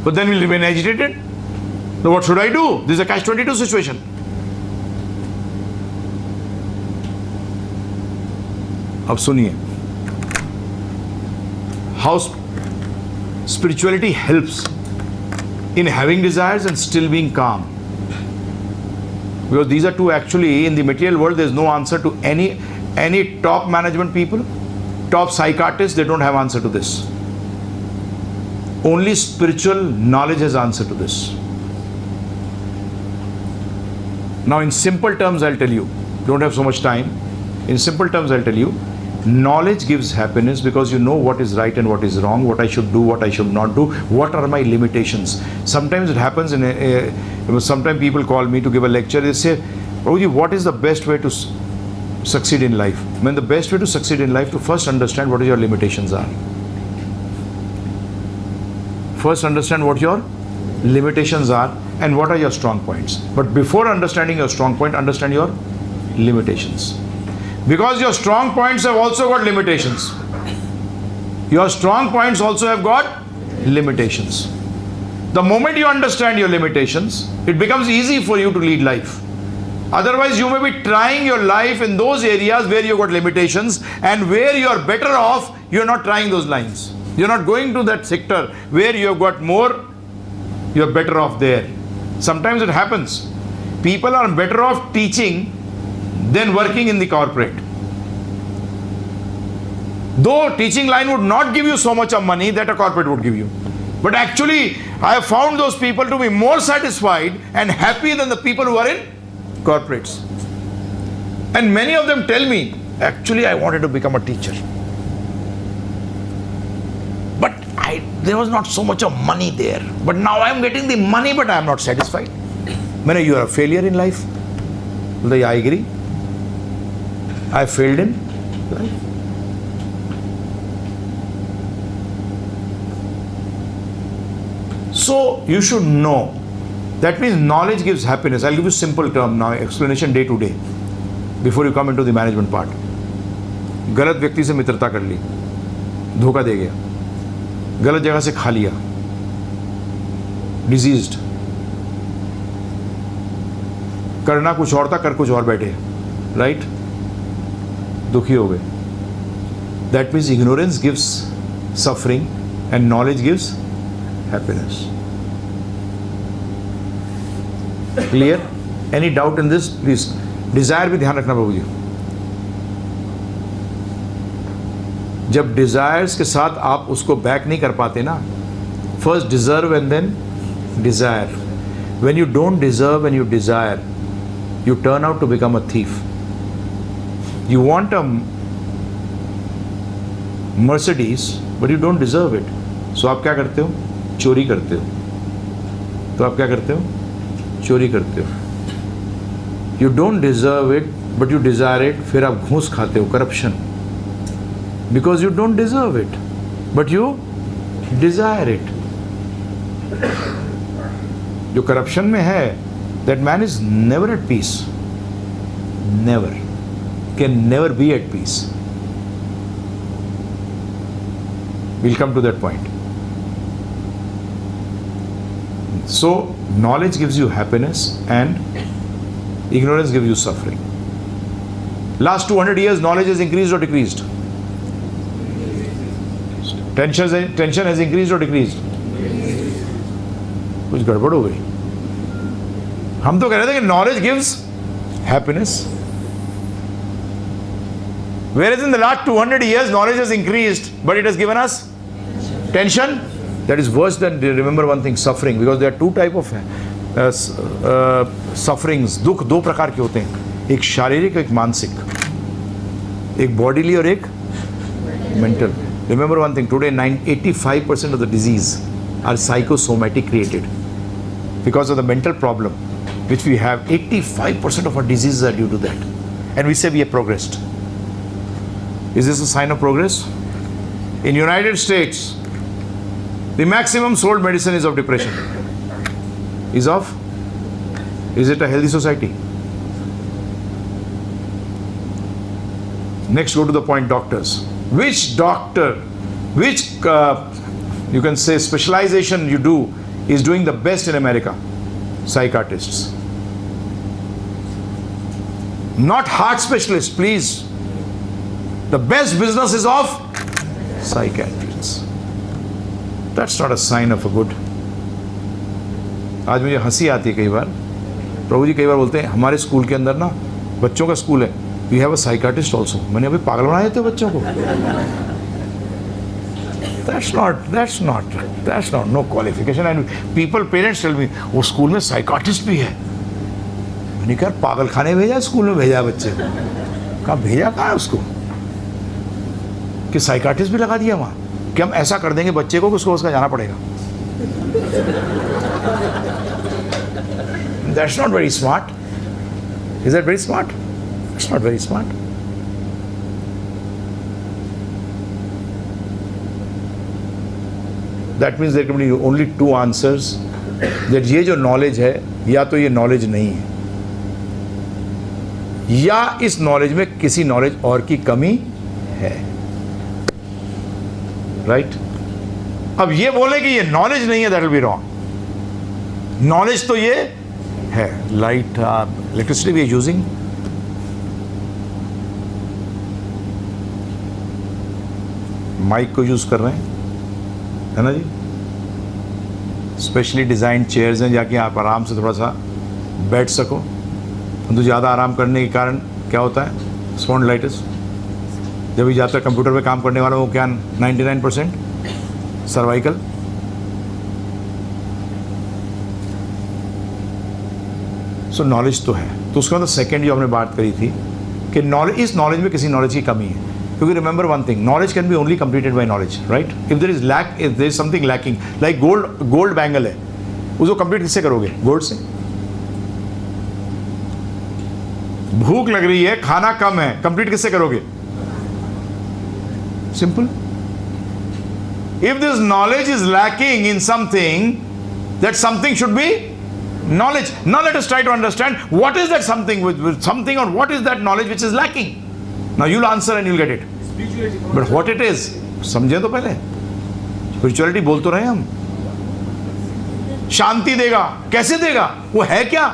But then we'll remain agitated. So what should I do? This is a catch-22 situation. अब सुनिए. How spirituality helps in having desires and still being calm. Because these are two actually, in the material world, there is no answer to any top management people, top psychiatrists, they don't have answer to this. Only spiritual knowledge has answer to this. Now in simple terms, I'll tell you, don't have so much time. In simple terms, I'll tell you, knowledge gives happiness because you know what is right and what is wrong, what I should do, what I should not do, what are my limitations. Sometimes it happens sometimes people call me to give a lecture, they say, Prabhuji, what is the best way to succeed in life? I mean, the best way to succeed in life to first understand what your limitations are. First understand what your limitations are and what are your strong points. But before understanding your strong point, understand your limitations. Because your strong points have also got limitations. Your strong points also have got limitations. The moment you understand your limitations, it becomes easy for you to lead life. Otherwise, you may be trying your life in those areas where you've got limitations, and where you're better off, you're not trying those lines. You're not going to that sector where you've got more, you're better off there. Sometimes it happens. People are better off teaching than working in the corporate. Though teaching line would not give you so much of money that a corporate would give you. But actually, I have found those people to be more satisfied and happy than the people who are in corporates. And many of them tell me, actually I wanted to become a teacher. But there was not so much of money there. But now I am getting the money, but I am not satisfied. When you are a failure in life, I agree. I failed in life. So you should know. That means knowledge gives happiness. I'll give you a simple term now, explanation day to day, before you come into the management part. गलत व्यक्ति से मित्रता कर ली, धोखा दे गया, गलत जगह से खा लिया, डिजीज्ड, करना कुछ और था, कर कुछ और बैठे, राइट? दुखी हो गए. That means ignorance gives suffering and knowledge gives happiness. Clear? Any doubt in this? Please. Desire भी ध्यान रखना प्रभु जी. जब desires के साथ आप उसको back नहीं कर पाते ना, first deserve and then desire. When you don't deserve and you desire, you turn out to become a thief. You want a Mercedes, but you don't deserve it. So आप क्या करते हो? चोरी करते हो. तो आप क्या करते हो? चोरी करते हो. You don't deserve it, but you desire it. फिर आप घूस खाते हो, corruption. Because you don't deserve it, but you desire it. जो corruption में है, that man is never at peace. Never. Can never be at peace. We'll come to that point. So, knowledge gives you happiness and ignorance gives you suffering. Last 200 years, knowledge has increased or decreased? Tension has increased or decreased? कुछ गड़बड़ हो गई. हम तो कह रहे थे कि knowledge gives happiness. Whereas in the last 200 years, knowledge has increased, but it has given us tension. That is worse than, remember one thing, suffering. Because there are two type of sufferings. दुख दो प्रकार के होते हैं. एक शारीरिक, एक मानसिक. एक bodily और एक mental. Remember one thing, today 85% of the disease are psychosomatic created. Because of the mental problem which we have, 85% of our diseases are due to that. And we say we have progressed. Is this a sign of progress? In United States, the maximum sold medicine is of depression. Is it a healthy society? Next, go to the point, doctors. Which doctor, which you can say specialization you do is doing the best in America? Psychiatrists. Not heart specialists, please. The best business is of psychiatrists. That's not a sign of a good. आज मुझे हंसी आती है कई बार. प्रभु जी कई बार बोलते हैं हमारे स्कूल के अंदर ना, बच्चों का स्कूल है, we have a psychiatrist also. मैंने अभी पागल बना देते हो बच्चों को. That's not no qualification. And people, parents tell me, वो स्कूल में साइकाट्रिस्ट भी है. मैंने कहा पागल खाने भेजा, स्कूल में भेजा बच्चे को. कहा भेजा कहाँ है उसको कि साइकाट्रिस्ट भी लगा दिया वहाँ कि हम ऐसा कर देंगे बच्चे को कि उसको उसका जाना पड़ेगा. That's not very smart. Is that very smart? It's not very smart. That means there can be only two answers. That ये जो नॉलेज है या तो ये नॉलेज नहीं है या इस नॉलेज में किसी नॉलेज और की कमी है, राइट? अब ये बोले कि ये नॉलेज नहीं है, that will be wrong. Knowledge तो ये है। Light, electricity we are using, mike को यूज कर रहे हैं, है ना जी? स्पेशली डिजाइन चेयर्स हैं जाके आप आराम से थोड़ा सा बैठ सको। तो ज़्यादा आराम करने के कारण क्या होता है? स्पॉन्डिलाइटिस। जब भी जाता है कंप्यूटर पे काम करने वाला वो क्या 99% सर्वाइकल। सो नॉलेज तो है। तो उसके बाद सेकेंड जो हमने बात करी थी कि नॉलेज, इस नॉलेज में किसी नॉलेज की कमी है, क्योंकि remember one thing, knowledge can be only completed by knowledge, right? If there is lack, if there is something lacking, like gold bangle है, उसको कंप्लीट किससे करोगे? गोल्ड से। भूख लग रही है, खाना कम है, कंप्लीट किससे करोगे? Simple. If this knowledge is lacking in something, that something should be knowledge. Now let us try to understand what is that something with something, or what is that knowledge which is lacking. Now you'll answer and you'll get it. But what it is, समझे तो पहले। Spirituality बोल तो रहे हम। शांति देगा, कैसे देगा? वो है क्या?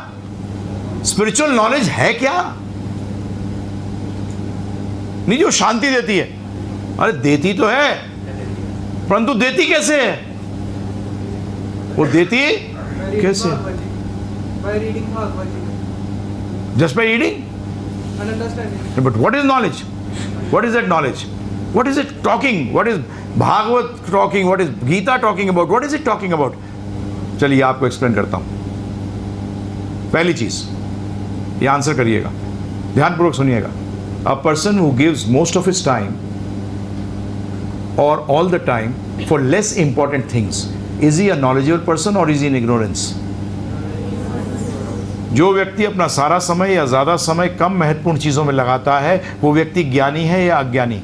स्पिरिचुअल नॉलेज है क्या? नहीं जो शांति देती है, अरे देती तो है, परंतु देती कैसे है? वो देती कैसे? By reading Bhagavad Gita. Just by reading? And understanding. But what is knowledge? What is that knowledge? What is it talking? What is Bhagavad talking? What is Gita talking about? What is it talking about? चलिए आपको explain करता हूं। पहली चीज, ये answer करिएगा, ध्यानपूर्वक सुनिएगा। A person who gives most of his time or all the time for less important things, is he a knowledgeable person or is he in ignorance? जो व्यक्ति अपना सारा समय या ज़्यादा समय कम महत्वपूर्ण चीज़ों में लगाता है, वो व्यक्ति ज्ञानी है या अज्ञानी?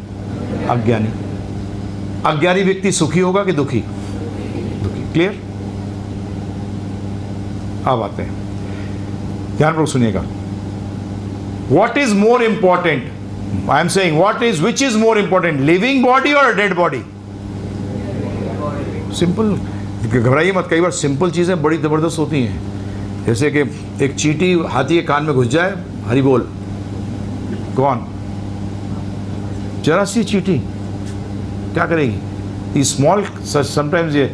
अज्ञानी। अज्ञानी व्यक्ति सुखी होगा कि दुखी? दुखी। क्लियर? अब आते हैं, ध्यानपूर्वक सुनिएगा। What is more important? I am saying what is, which is more important, living body और डेड बॉडी? सिंपल, घबराइए मत। कई बार सिंपल चीज़ें बड़ी ज़बरदस्त होती हैं। जैसे कि एक चींटी हाथी के कान में घुस जाए, हरि बोल, कौन? जरा सी चींटी क्या करेगी? ये स्मॉल, समटाइम्स ये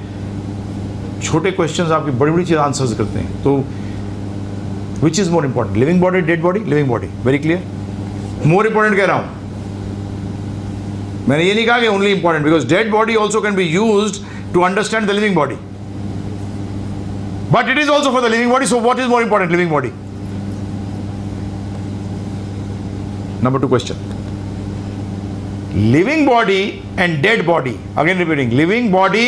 छोटे क्वेश्चंस आपकी बड़ी बड़ी चीज़ आंसर्स करते हैं। तो which is more important, living body, dead body? Living body. Very clear. More important कह रहा हूँ मैंने, ये नहीं कहा कि only important, because dead body also can be used to understand the living body, but it is also for the living body. So what is more important, living body? Number 2 question, living body and dead body, again repeating, living body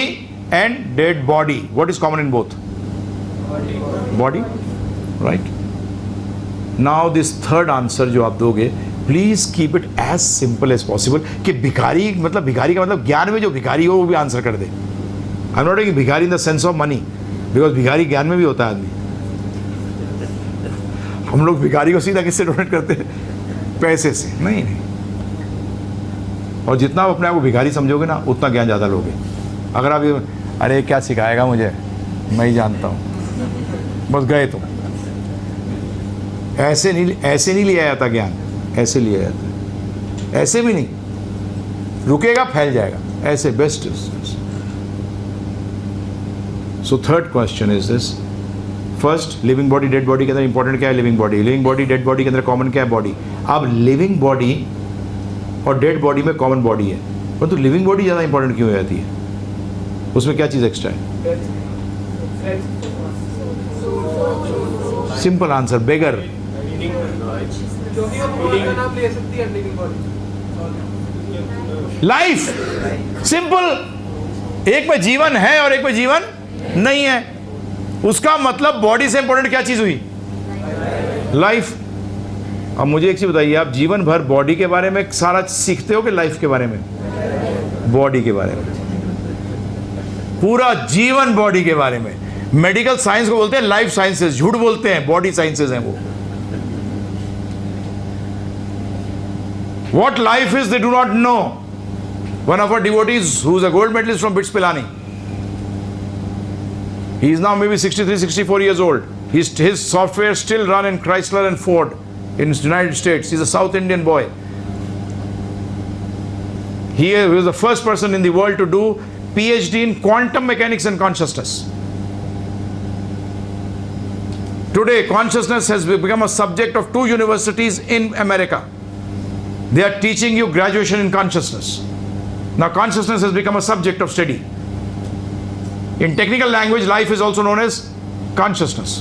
and dead body, what is common in both? Body, right? Now this third answer जो आप दोगे, please keep it as simple as possible, कि भिखारी मतलब, भिखारी का मतलब ज्ञान में जो भिखारी हो वो भी आंसर कर दे। I'm not saying भिखारी in the sense of money, because भिखारी ज्ञान में भी होता है आदमी। हम लोग भिखारी को सीधा किससे डोनेट करते हैं? पैसे से। नहीं नहीं, और जितना आप अपने आप को भिखारी समझोगे ना, उतना ज्ञान ज़्यादा लोगे। अगर आप ये, अरे क्या सिखाएगा मुझे, मैं ही जानता हूँ, बस गए तो, ऐसे नहीं लिया जाता ज्ञान, ऐसे लिया जाता है। ऐसे भी नहीं, रुकेगा फैल जाएगा, ऐसे best. So third question is this, first living body dead body के अंदर इंपॉर्टेंट क्या है? Living body. Living body dead body के अंदर कॉमन क्या है? बॉडी। अब लिविंग बॉडी और डेड बॉडी में कॉमन बॉडी है, परंतु लिविंग बॉडी ज़्यादा इंपॉर्टेंट क्यों हो जाती है? उसमें क्या चीज़ एक्स्ट्रा है? सिंपल आंसर, बेगर। जो भी हम भगवान का नाम ले सकती है लिविंग बॉडी। Life, simple. एक में जीवन है और एक में जीवन नहीं है, उसका मतलब बॉडी से इंपॉर्टेंट क्या चीज हुई? लाइफ। अब मुझे एक चीज बताइए, आप जीवन भर बॉडी के बारे में सारा सीखते हो कि लाइफ के बारे में? बॉडी के बारे में, पूरा जीवन बॉडी के बारे में। मेडिकल साइंस को बोलते हैं लाइफ साइंसेज, झूठ बोलते हैं, बॉडी साइंसेज हैं वो। What life is, they do not know. One of our devotees, who is a gold medalist from BITS Pilani, he is now maybe 63, 64 years old. His software still run in Chrysler and Ford in the United States. He's a South Indian boy. He was the first person in the world to do PhD in quantum mechanics and consciousness. Today, consciousness has become a subject of 2 universities in America. They are teaching you graduation in consciousness. Now, consciousness has become a subject of study. In technical language, life is also known as consciousness.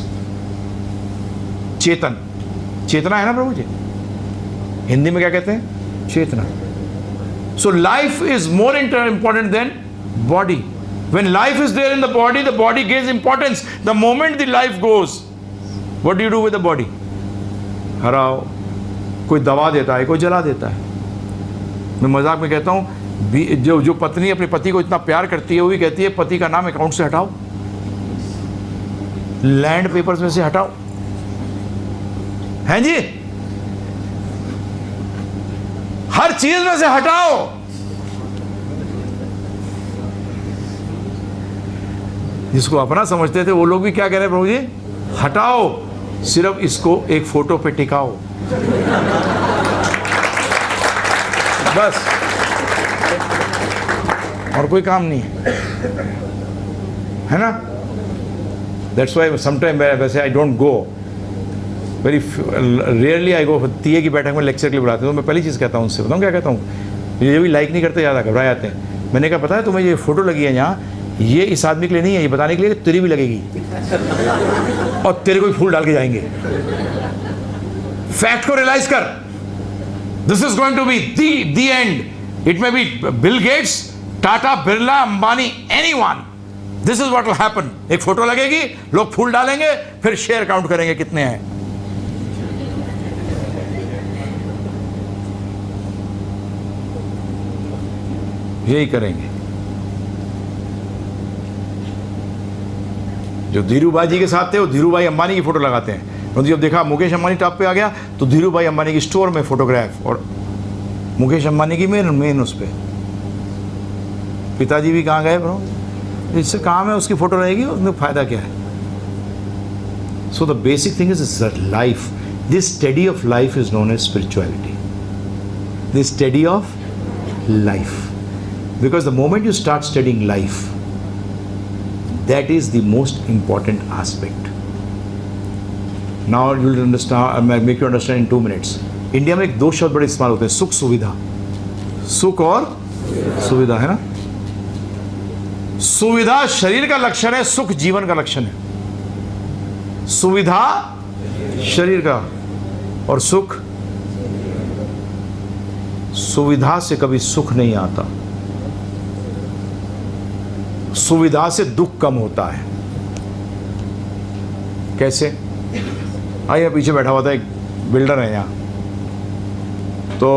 चेतन, चेतना है ना प्रभु जी, हिंदी में क्या कहते हैं? चेतना. So life is more important than body. When life is there in the body gains importance. The moment the life goes, what do you do with the body? हराओ, कोई दबा देता है, कोई जला देता है. मैं मजाक में कहता हूँ, जो पत्नी अपने पति को इतना प्यार करती है, वो भी कहती है पति का नाम अकाउंट से हटाओ, लैंड पेपर्स में से हटाओ, हैं जी, हर चीज में से हटाओ. जिसको अपना समझते थे वो लोग भी क्या कह रहे हैं प्रभु जी? हटाओ, सिर्फ इसको एक फोटो पे टिकाओ, बस, और कोई काम नहीं है ना. दैट्स वाई समटाइम वैसे I don't go, very rarely I go. तीये की बैठक में लेक्चर के लिए बुलाते हैं तो मैं पहली चीज़ कहता हूँ उनसे, बताऊँ क्या कहता हूँ, ये भी लाइक नहीं करते, ज़्यादा घबरा जाते हैं. मैंने कहा पता है तुम्हें ये फ़ोटो लगी है यहाँ, ये इस आदमी के लिए नहीं है, ये बताने के लिए कि तेरी भी लगेगी और तेरे को भी फूल डाल के जाएंगे. फैक्ट को रियलाइज कर. This is going to be the end. It may be Bill Gates, Tata, Birla, Ambani, anyone. This is what will happen. एक फोटो लगेगी, लोग फूल डालेंगे, फिर शेयर काउंट करेंगे कितने हैं. यही करेंगे. जो धीरूभाई जी के साथ थे वो धीरूभाई अंबानी की फोटो लगाते हैं. तो जब देखा मुकेश अंबानी टॉप पे आ गया तो धीरूभाई अंबानी की स्टोर में फोटोग्राफ, और मुकेश अंबानी की मेन उस पर. पिताजी भी कहाँ गए ब्रो? इससे काम है, उसकी फोटो रहेगी, उसमें फायदा क्या है? So the basic thing is life. This study of life is known as spirituality. This study of life, because the moment you start studying life, that is the most important aspect. Now you will understand, I'll make you understand in 2 minutes. India में एक 2 शब्द बड़े इस्तेमाल होते हैं, सुख सुविधा. सुख और सुविधा, है ना. सुविधा शरीर का लक्षण है, सुख जीवन का लक्षण है. सुविधा शरीर का और सुख, सुविधा से कभी सुख नहीं आता, सुविधा से दुख कम होता है. कैसे? आइए, पीछे बैठा हुआ था एक बिल्डर है यहाँ, तो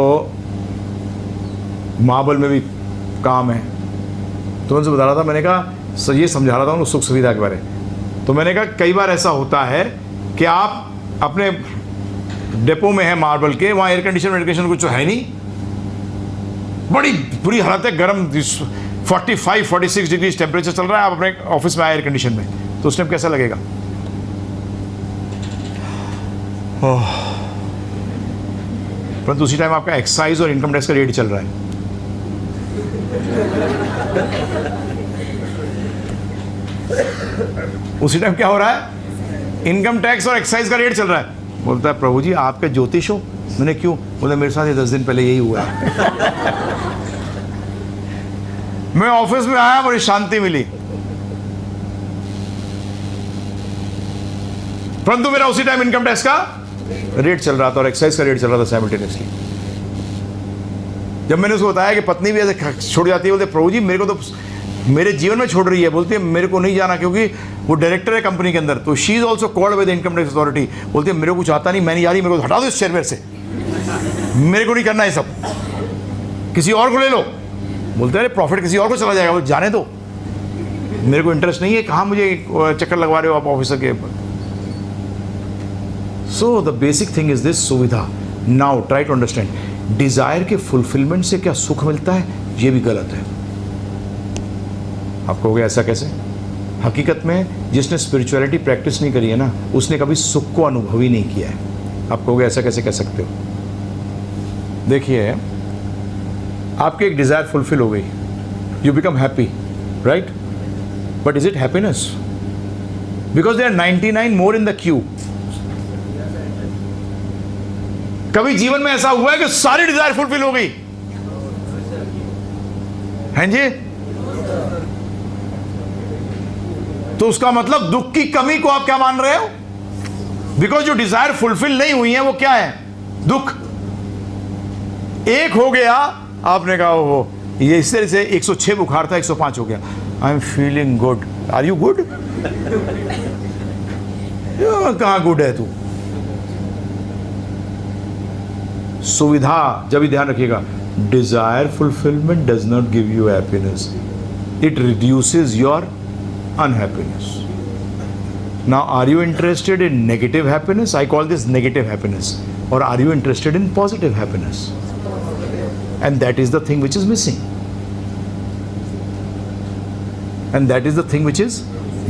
मार्बल में भी काम है. तो उनसे बता रहा था, मैंने कहा सर, ये समझा रहा था उनको सुख सुविधा के बारे. तो मैंने कहा कई बार ऐसा होता है कि आप अपने डिपो में है मार्बल के, वहाँ एयर कंडीशन कुछ तो है नहीं, बड़ी बुरी हालत है, गर्म 45-46 डिग्री टेम्परेचर चल रहा है, आप अपने ऑफिस में आए एयर कंडीशन में, तो उस टाइम कैसा लगेगा? परंतु उसी टाइम आपका एक्साइज और इनकम टैक्स का रेट चल रहा है. उसी टाइम क्या हो रहा है? इनकम टैक्स और एक्साइज का रेट चल रहा है. बोलता है प्रभु जी आपके ज्योतिष हो? मैंने क्यों? बोले मेरे साथ ये 10 दिन पहले यही हुआ है. मैं ऑफिस में आया, बड़ी शांति मिली, परंतु मेरा उसी टाइम इनकम टैक्स का रेट चल रहा था और एक्साइज का रेट चल रहा था साइमल्टेनियसली. जब मैंने उसको बताया कि पत्नी भी ऐसे छोड़ जाती है, बोलते प्रभु जी मेरे को तो मेरे जीवन में छोड़ रही है, बोलती है मेरे को नहीं जाना क्योंकि वो डायरेक्टर है कंपनी के अंदर, तो she is also called by the income tax authority. बोलती है मेरे को कुछ आता नहीं, मैं नहीं जा रही, मेरे को हटा दो इस चेयर से, मेरे को नहीं करना है, सब किसी और को ले लो. बोलते हैं अरे प्रॉफिट किसी और को चला जाएगा, वो जाने दो. मेरे को इंटरेस्ट नहीं है, कहाँ मुझे चक्कर लगवा रहे हो आप ऑफिसर के। So the basic thing is this, सुविधा। Now try to understand, desire के फुलफिलमेंट से क्या सुख मिलता है, ये भी गलत है। आप कहोगे ऐसा कैसे? हकीकत में जिसने स्पिरिचुअलिटी प्रैक्टिस नहीं करी है ना, उसने कभी सुख को अनुभव ही नहीं किया है। आप कहोगे ऐसा कैसे कह सकते हो? देखिए, आपकी एक डिजायर फुलफिल हो गई, you become happy, right? But is it happiness? Because there are 99 more in the queue. कभी जीवन में ऐसा हुआ है कि सारी डिजायर फुलफिल हो गई? हैं जी? तो उसका मतलब दुख की कमी को आप क्या मान रहे हो? बिकॉज जो डिजायर फुलफिल नहीं हुई है वो क्या है? दुख। एक हो गया, आपने कहा हो ये इस तरह से 106 बुखार था 105 हो गया, I am feeling good. Are you good? कहां गुड है तू? सुविधा, जब भी ध्यान रखिएगा, desire fulfilment does not give you happiness, it reduces your unhappiness. Now, are you interested in negative happiness? I call this negative happiness. Or are you interested in positive happiness? And that is the thing which is missing. And that is the thing which is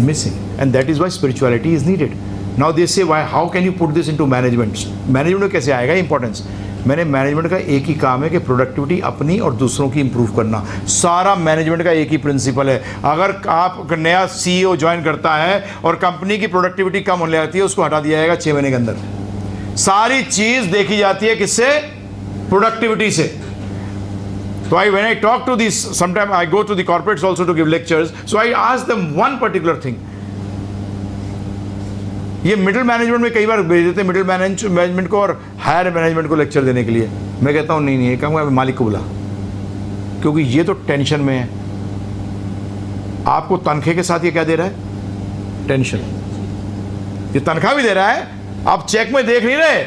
missing. And that is why spirituality is needed. Now they say, why? How can you put this into management? Management में कैसे आएगा importance? मैंने management का एक ही काम है कि productivity अपनी और दूसरों की इंप्रूव करना। सारा मैनेजमेंट का एक ही प्रिंसिपल है। अगर आप नया सीईओ ज्वाइन करता है और कंपनी की प्रोडक्टिविटी कम होने लगती है, उसको हटा दिया जाएगा 6 महीने के अंदर। सारी चीज देखी जाती है किससे? प्रोडक्टिविटी से। So when I talk to these, sometimes I go to the corporates also to give lectures. So I ask them one particular thing. ये मिडिल मैनेजमेंट में कई बार भेज देते हैं, मिडिल मैनेजमेंट को और हायर मैनेजमेंट को लेक्चर देने के लिए। मैं कहता हूँ नहीं, काम मालिक को बुला, क्योंकि ये तो टेंशन में है। आपको तनख्वाह के साथ ये क्या दे रहा है? टेंशन। ये तनख्वाह भी दे रहा है, आप चेक में देख नहीं रहे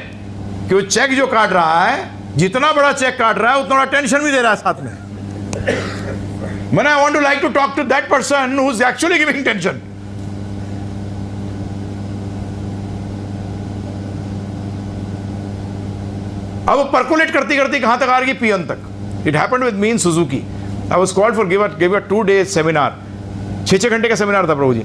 कि वो चेक जो काट रहा है, जितना बड़ा चेक काट रहा है उतना बड़ा टेंशन भी दे रहा है साथ में। मैंने I want to like to talk to that person who is actually giving tension. अब वो परकुलेट करती करती कहां तक आ रही? पियन तक। It happened with me in Suzuki. I was called for give a 2 day seminar. 6 घंटे का सेमिनार था प्रभु जी।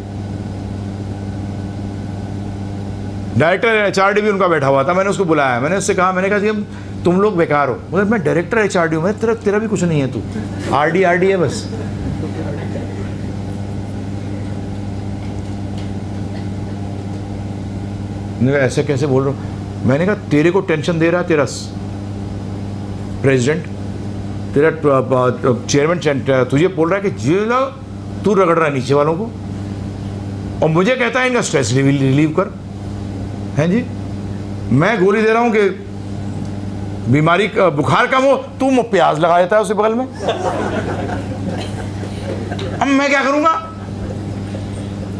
डायरेक्टर एचआरडी भी उनका बैठा हुआ था। मैंने उसको बुलाया, मैंने उससे कहा, मैंने कहा कि तुम लोग बेकार हो। मगर मैं डायरेक्टर एचआरडी हूं, मैं तेरा भी कुछ नहीं है, तू आरडी है बस। ऐसे कैसे बोल रहा हूं? मैंने कहा तेरे को टेंशन दे रहा है तेरा प्रेसिडेंट, तेरा चेयरमैन तुझे बोल रहा है कि जो तू रगड़ रहा है नीचे वालों को, और मुझे कहता है इनका स्ट्रेस रिलीव कर। हैं जी? मैं गोली दे रहा हूं कि बीमारी बुखार कम हो, तू प्याज लगा देता है उसके बगल में। अब मैं क्या करूंगा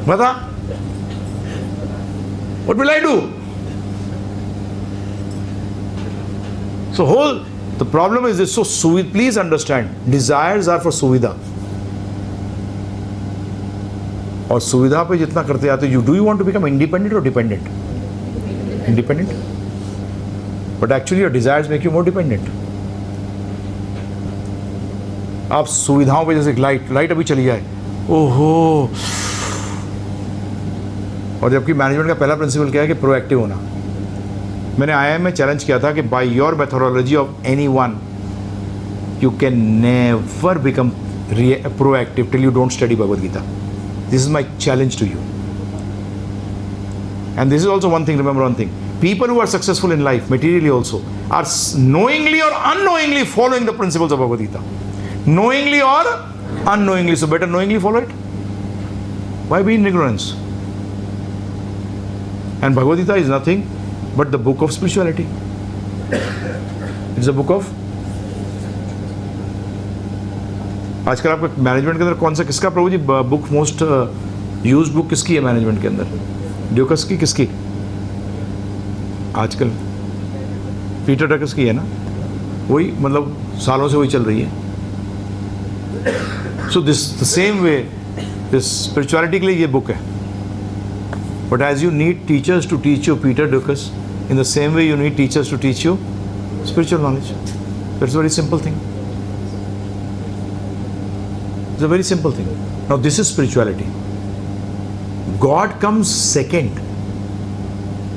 बता? What will I do? So the problem is this. So please understand, desires are for सुविधा, और सुविधा पे जितना करते आते, you do you want to become independent or dependent? Independent. But actually your desires make you more dependent. आप सुविधाओं पे, जैसे लाइट अभी चली जाए, ओहो, और जबकि मैनेजमेंट का पहला प्रिंसिपल क्या है कि प्रोएक्टिव होना। मैंने आईआईएम में चैलेंज किया था कि by your methodology of anyone you can never become proactive till you don't study Bhagavad Gita. This is my challenge to you. And this is also one thing, remember one thing, people who are successful in life materially also are knowingly or unknowingly following the principles of Bhagavad Gita. Knowingly or unknowingly. So better knowingly follow it. Why be in ignorance? And Bhagavad Gita is nothing but the book of spirituality. It's a book of, आजकल आपका management के अंदर कौन सा, किसका प्रभु जी book most used book किसकी है management के अंदर? ड्यूकस की, किसकी आजकल? पीटर ड्रकस की है ना, वही, मतलब सालों से वही चल रही है। So this the same way इस स्पिरिचुअलिटी के लिए ये बुक है. But as you need teachers to teach you Peter डुकस, in the same way you need teachers to teach you spiritual knowledge. That's a very simple thing. It's a very simple thing. Now this is spirituality. God comes second.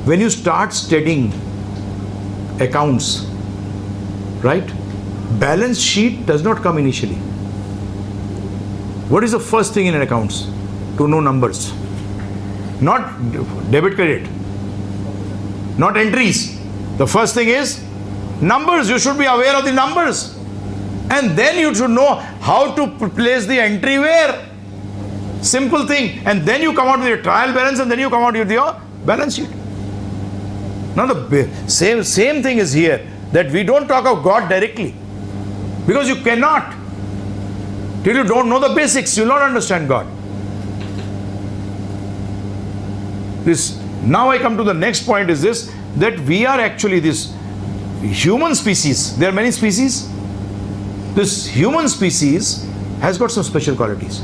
When you start studying accounts, right? Balance sheet does not come initially. What is the first thing in an accounts? To know numbers. Not debit credit. Not entries. The first thing is numbers. You should be aware of the numbers, and then you should know how to place the entry where. Simple thing. And then you come out with your trial balance, and then you come out with your balance sheet. Now the same thing is here, that we don't talk of God directly, because you cannot. Till you don't know the basics, you will not understand God. Now I come to the next point, is this, that we are actually this human species. There are many species. This human species has got some special qualities.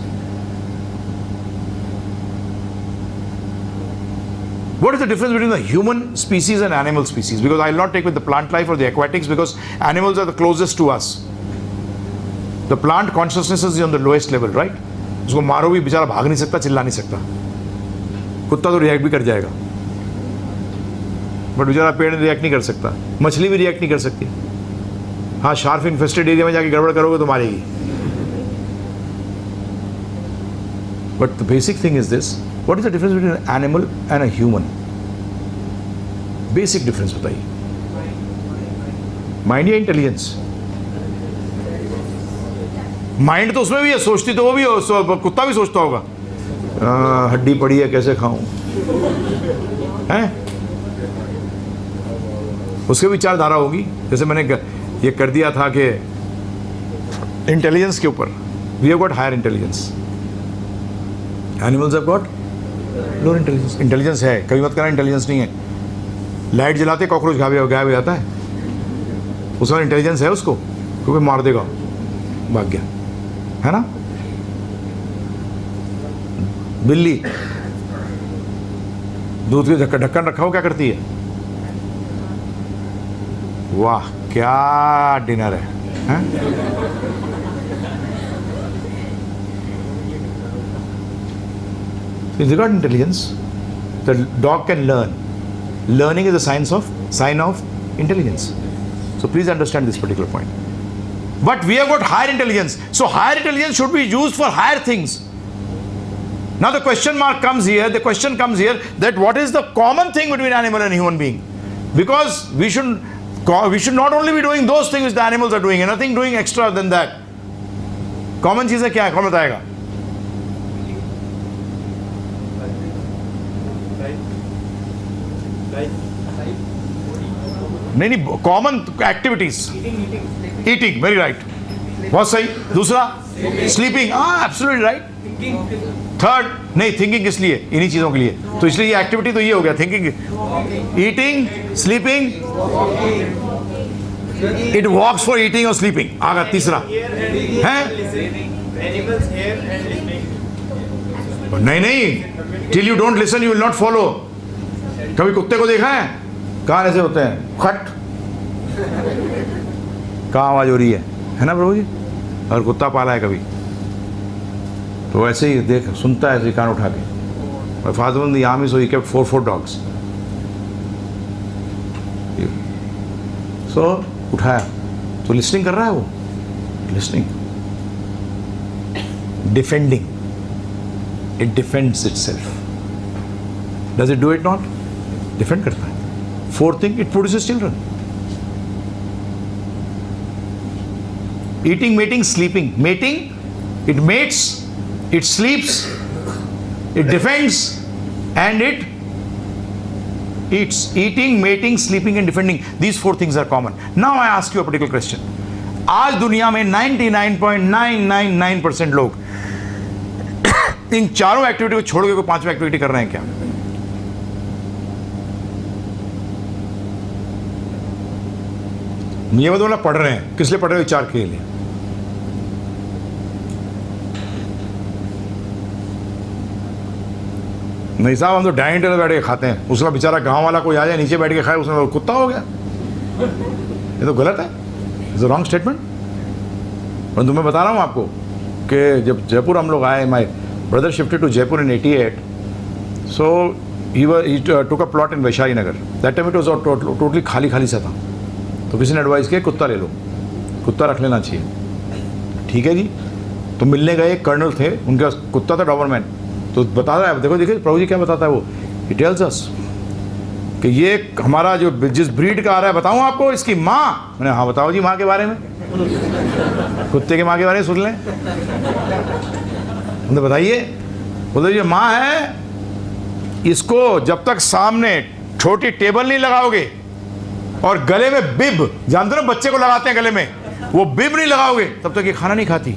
What is the difference between the human species and animal species? Because I will not take with the plant life or the aquatics, because animals are the closest to us. The plant consciousness is on the lowest level, right? उसको मारो भी बेचारा भाग नहीं सकता, चिल्ला नहीं सकता. कुत्ता तो रिएक्ट भी कर जाएगा, बट बेचारा पेड़ रिएक्ट नहीं कर सकता. मछली भी रिएक्ट नहीं कर सकती. हाँ, शार्क इन्फेस्टेड एरिया में जाके गड़बड़ करोगे तो मारेगी. But the basic thing is this, what is the difference between an animal and a human? Basic difference बताइए. माइंड या इंटेलिजेंस? माइंड तो उसमें भी है, सोचती तो वो भी हो, कुत्ता भी सोचता होगा. हड्डी पड़ी है, कैसे खाऊं, हैं? उसके विचारधारा होगी. जैसे मैंने ये कर दिया था कि इंटेलिजेंस के ऊपर, we have got higher intelligence, animals have got lower intelligence. Intelligence है, कभी मत करना इंटेलिजेंस नहीं है. लाइट जलाते कॉकरोच गायब हो जाता है, उसका इंटेलिजेंस है उसको, क्योंकि मार देगा, भाग गया, है ना. बिल्ली दूध के ढक्कन रखा हो क्या करती है? वाह, क्या डिनर है? It's got intelligence. The dog can learn. Learning is a sign of intelligence. So please understand this particular point. But we have got higher intelligence. So higher intelligence should be used for higher things. Now the question mark comes here. The question comes here that what is the common thing between animal and human being? Because we should not only be doing those things which the animals are doing, and nothing doing extra than that. Common चीज़ें क्या है? कौन बताएगा? नहीं, common activities. Eating, very right, बहुत सही. दूसरा sleeping, हाँ एब्सोल्युटली राइट. थर्ड, नहीं थिंकिंग किस लिए? इन्हीं चीजों के लिए. तो इसलिए ये एक्टिविटी तो ये हो गया, thinking, eating, sleeping. It walks for eating और स्लीपिंग. आगा तीसरा है नहीं, till you don't listen you will not follow. कभी कुत्ते को देखा है? कान ऐसे होते हैं, खट, कहाँ आवाज हो रही है ना प्रभु जी? और कुत्ता पाला है कभी तो ऐसे ही देख सुनता है, ऐसे कान उठा के. My father in the army, so he kept 4 dogs. So उठाया तो लिसनिंग कर रहा है वो, listening, defending. It defends itself. Does it do it not? Defend करता है. Fourth thing, it produces children. Eating, mating, sleeping. Mating, it mates, it sleeps, it defends, and it eats. Eating, mating, sleeping, and defending. These 4 things are common. Now I ask you a particular question. आज दुनिया में 99.999% लोग इन चारों activity को छोड़ के कोई 5वीं एक्टिविटी कर रहे हैं क्या? ये मतलब पढ़ रहे हैं. किस लिए पढ़ रहे हो? विचार के लिए. नहीं साहब, हम तो डाइनिंग टेबल बैठ के खाते हैं। उसका बेचारा गांव वाला कोई आ जाए नीचे बैठ के खाए, उसमें कुत्ता हो गया। ये तो गलत है, इट्स अ रॉन्ग स्टेटमेंट। परंतु मैं बता रहा हूँ आपको कि जब जयपुर हम लोग आए, my brother shifted to Jaipur in 88, so he took a plot in Vaishali Nagar. That time it was totally खाली खाली सा था। तो किसी ने एडवाइस किया कुत्ता ले लो, कुत्ता रख लेना चाहिए। ठीक है जी। तो मिलने गए, एक कर्नल थे, उनका कुत्ता था डॉबरमैन। तो बता रहा है, देखो देखिए प्रभु जी क्या बताता है वो, ही टेल्स अस कि ये हमारा जो जिस ब्रीड का आ रहा है, बताऊँ आपको इसकी माँ। मैंने हाँ बताओ जी, माँ के बारे में, कुत्ते की माँ के बारे में सुन लें। तो बताइए, बोलते ये माँ है, इसको जब तक सामने छोटी टेबल नहीं लगाओगे और गले में बिब, जानते हो बच्चे को लगाते हैं गले में, वो बिब नहीं लगाओगे, तब तक ये खाना नहीं खाती।